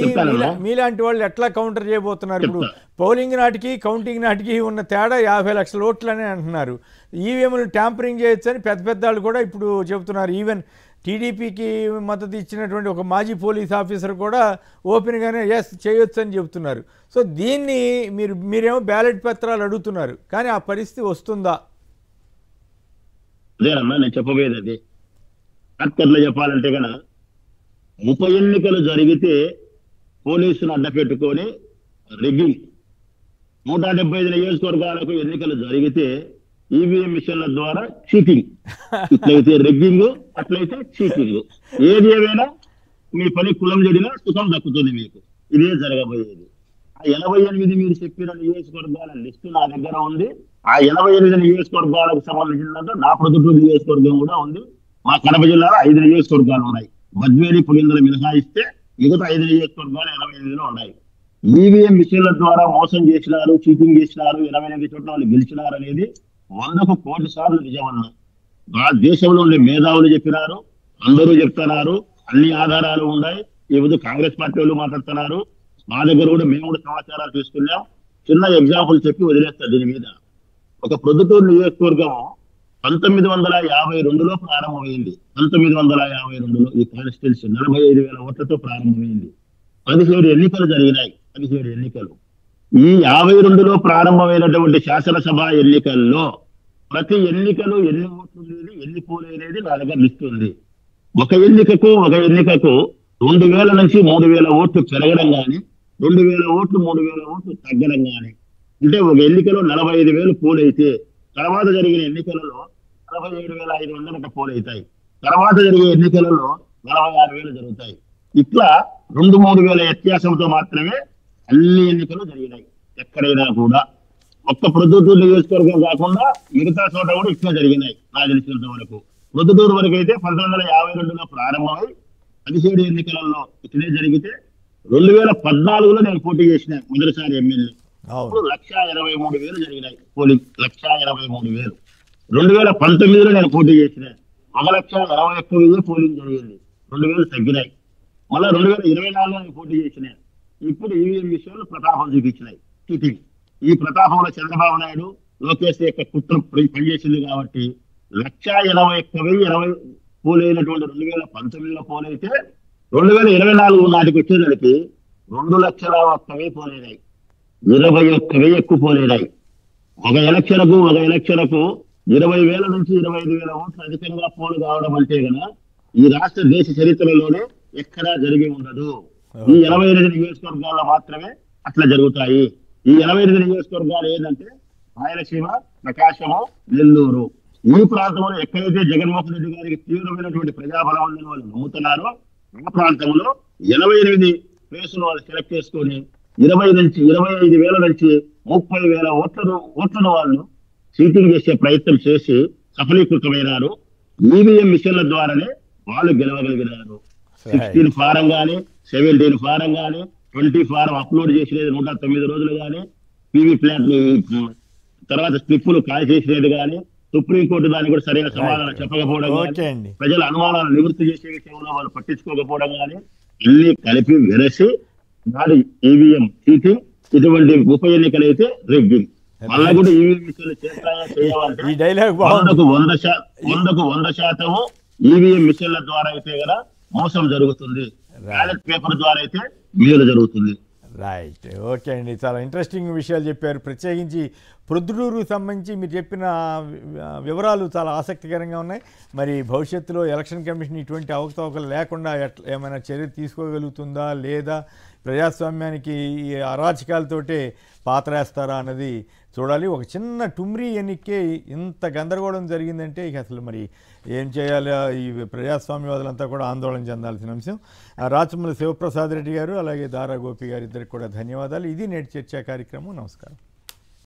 మీలాంటి వాళ్ళు ఎట్లా కౌంటర్ చేయబోతున్నారు? ఇప్పుడు పోలింగ్ నాటికి కౌంటింగ్ నాటికి ఉన్న తేడా 50 లక్షల ఓట్లని అంటున్నారు. ఈవీఎంలు ట్యాంపరింగ్ చేయొచ్చని పెద్ద వాళ్ళు కూడా ఇప్పుడు చెబుతున్నారు. ఈవెన్ టీడీపీకి మద్దతు ఇచ్చినటువంటి ఒక మాజీ పోలీస్ ఆఫీసర్ కూడా ఓపెన్గానే ఎస్ చేయొచ్చు అని చెబుతున్నారు. సో దీన్ని మీరేమో బ్యాలెట్ పత్రాలు అడుగుతున్నారు, కానీ ఆ పరిస్థితి వస్తుందా? అదేనమ్మా నేను చెప్పబోయేది. అది కరెక్ట్గా చెప్పాలంటే కనుక ఉప ఎన్నికలు జరిగితే పోలీసును అడ్డపెట్టుకొని రిగ్గింగ్, 175 నియోజకవర్గాలకు ఎన్నికలు జరిగితే ఈవీఎం మిషన్ల ద్వారా చీటింగ్, ఇట్లయితే రిగ్గింగ్, అట్లయితే చీటింగ్. ఏది ఏమైనా మీ పని కులం చెడినా సుఖం దక్కుతుంది మీకు. ఇదే జరగబోయేది. ఆ 88 మీరు చెప్పిన నియోజకవర్గాల లిస్టు నా దగ్గర ఉంది. ఆ 88 నియోజకవర్గాలకు సంబంధించిన నా ప్రొద్దుటూరు నియోజకవర్గం కూడా ఉంది. మా కడప జిల్లాలో 5 నియోజకవర్గాలు ఉన్నాయి. బద్వేలి పులిందలు మినహాయిస్తే మిగతా 5 నియోజకవర్గాలు 88లో ఉన్నాయి. ఈవీఎం మిషన్ల ద్వారా మోసం చేసినారు, చీటింగ్ చేసినారు, 88 చోట్ల వాళ్ళు గెలిచినారు అనేది 100కు 1,000,000 సార్లు నిజమన్నా. దేశంలో ఉండే మేధావులు చెప్పినారు, అందరూ చెప్తున్నారు, అన్ని ఆధారాలు ఉన్నాయి. ఈ రోజు కాంగ్రెస్ పార్టీ వాళ్ళు మాట్లాడుతున్నారు, మా దగ్గర కూడా మేము కూడా సమాచారాలు తీసుకున్నాం. చిన్న ఎగ్జాంపుల్ చెప్పి వదిలేస్తారు దీని మీద. ఒక ప్రొద్దుటూరు నియోజకవర్గం 1952లో ప్రారంభమైంది. 1952లో ఈ కాన్స్టిట్యున్సీ 45,000 ఓట్లతో ప్రారంభమైంది. 17 ఎన్నికలు జరిగినాయి. 17 ఎన్నికలు. ఈ 52లో ప్రారంభమైనటువంటి శాసనసభ ఎన్నికల్లో ప్రతి ఎన్నికలు ఎన్ని ఓట్లు లేదు, ఎన్ని పోలు అనేది నా దగ్గర లిస్ట్ ఉంది. ఒక ఎన్నికకు 2,000 నుంచి 3,000 ఓట్లు పెరగడం కానీ, 2,000 ఓట్లు 3,000 ఓట్లు తగ్గడం కానీ, అంటే ఒక ఎన్నికలో 45,000 పోలు అయితే తర్వాత జరిగిన ఎన్నికలలో 47,500 పోలు అవుతాయి. తర్వాత జరిగే ఎన్నికలలో 46,000 జరుగుతాయి. ఇట్లా 2-3 వేల వ్యత్యాసంతో మాత్రమే అన్ని ఎన్నికలు జరిగినాయి. ఎక్కడైనా కూడా ఒక్క ప్రొద్దుటూరు నియోజకవర్గం కాకుండా మిగతా చోట కూడా ఇట్లా జరిగినాయి. నాకు తెలిసినంత వరకు ప్రొద్దుటూరు వరకు అయితే 1952లో ప్రారంభమై 17 ఎన్నికలలో ఇట్లే జరిగితే 2014లో నేను పోటీ చేసిన మొదటిసారి ఎమ్మెల్యే. అప్పుడు 1,83,000 జరిగినాయి పోలింగ్. 1,83,000. 2019లో నేను పోటీ చేసిన 1,41,000 పోలింగ్ జరిగింది. 2,000 తగ్గినాయి. మళ్ళా 2024లో నేను పోటీ చేసిన. ఇప్పుడు ఈవీఎం విషయంలో ప్రతాపం చూపించినాయి, చీటింగ్. ఈ ప్రతాపంలో చంద్రబాబు నాయుడు, లోకేష్ యొక్క కుట్ర పనిచేసింది కాబట్టి 1,81,020 పోలైనటువంటి 2019లో పోలైతే 2024 నాటికి వచ్చేసరికి 2,01,000 పోలైనాయి. 21,000 ఎక్కువ పోలేనాయి. ఒక ఎలక్షన్కు 20,000 నుంచి 25,000 ఓట్లు అధికంగా పోలు కావడం అంటే కనుక ఈ రాష్ట్ర దేశ చరిత్రలోనే ఎక్కడా జరిగి ఉండదు. ఈ 88 నియోజకవర్గాల్లో మాత్రమే అట్లా జరుగుతాయి. ఈ 88 నియోజకవర్గాలు ఏంటంటే రాయలసీమ, ప్రకాశము, నెల్లూరు. ఈ ప్రాంతంలో ఎక్కడైతే జగన్మోహన్ రెడ్డి గారికి తీవ్రమైనటువంటి ప్రజాబలం ఉందని వాళ్ళు నమ్ముతున్నారో ఆ ప్రాంతంలో 88 ప్లేసులు వాళ్ళు సెలెక్ట్ చేసుకొని 25,000 నుంచి 30,000 ఓట్లను వాళ్ళు చీటింగ్ చేసే ప్రయత్నం చేసి సఫలీకృతమైనారు. ఈవీఎం మిషన్ల ద్వారానే వాళ్ళు గెలవగలిగినారు. 16 ఫారం కానీ, 17 ఫారం కానీ, 20 ఫారం అప్లోడ్ చేసినది 109 రోజులు కానీ, పీవీ ప్లాట్ తర్వాత స్లిప్పులు కాల్ చేసినది కానీ, సుప్రీంకోర్టు దానికి కూడా సరైన సమాధానం చెప్పకపోవడం కానీ, ప్రజల అనుమానాలు నివృత్తి చేసే విషయంలో వాళ్ళు పట్టించుకోకపోవడం కానీ, అన్ని కలిపి వెరసి నాడు ఈవీఎం చీటింగ్, ఇటువంటి ఉప ఎన్నికలు అయితే రిగ్గింగ్. మళ్ళా కూడా ఈవీఎం మిషన్లు చేయాలంటే ఈ డైలాగ్ 100% ఈవీఎం మిషన్ల ద్వారా అయితే కదా మోసం జరుగుతుంది, బ్యాలెట్ పేపర్ ద్వారా అయితే మేలు జరుగుతుంది. రైట్, ఓకే అండి, చాలా ఇంట్రెస్టింగ్ విషయాలు చెప్పారు. ప్రత్యేకించి ప్రొద్దుటూరుకు సంబంధించి మీరు చెప్పిన వివరాలు చాలా ఆసక్తికరంగా ఉన్నాయి. మరి భవిష్యత్తులో ఎలక్షన్ కమిషన్ ఇటువంటి అవకతవకలు లేకుండా ఏమైనా చర్య తీసుకోగలుగుతుందా లేదా ప్రజాస్వామ్యానికి ఈ అరాచకాలతోటే పాతరేస్తారా అన్నది చూడాలి. ఒక చిన్న టుమ్రీ ఎన్నికే ఇంత గందరగోళం జరిగిందంటే ఇక అసలు మరి ఏం చేయాలి, ఈ ప్రజాస్వామ్యవాదులంతా కూడా ఆందోళన చెందాల్సిన అంశం. రాచమల్లి శివప్రసాద్ రెడ్డి గారు అలాగే దారా గోపి గారు ఇద్దరికి కూడా ధన్యవాదాలు. ఇది నేటి చర్చా కార్యక్రమం. నమస్కారం.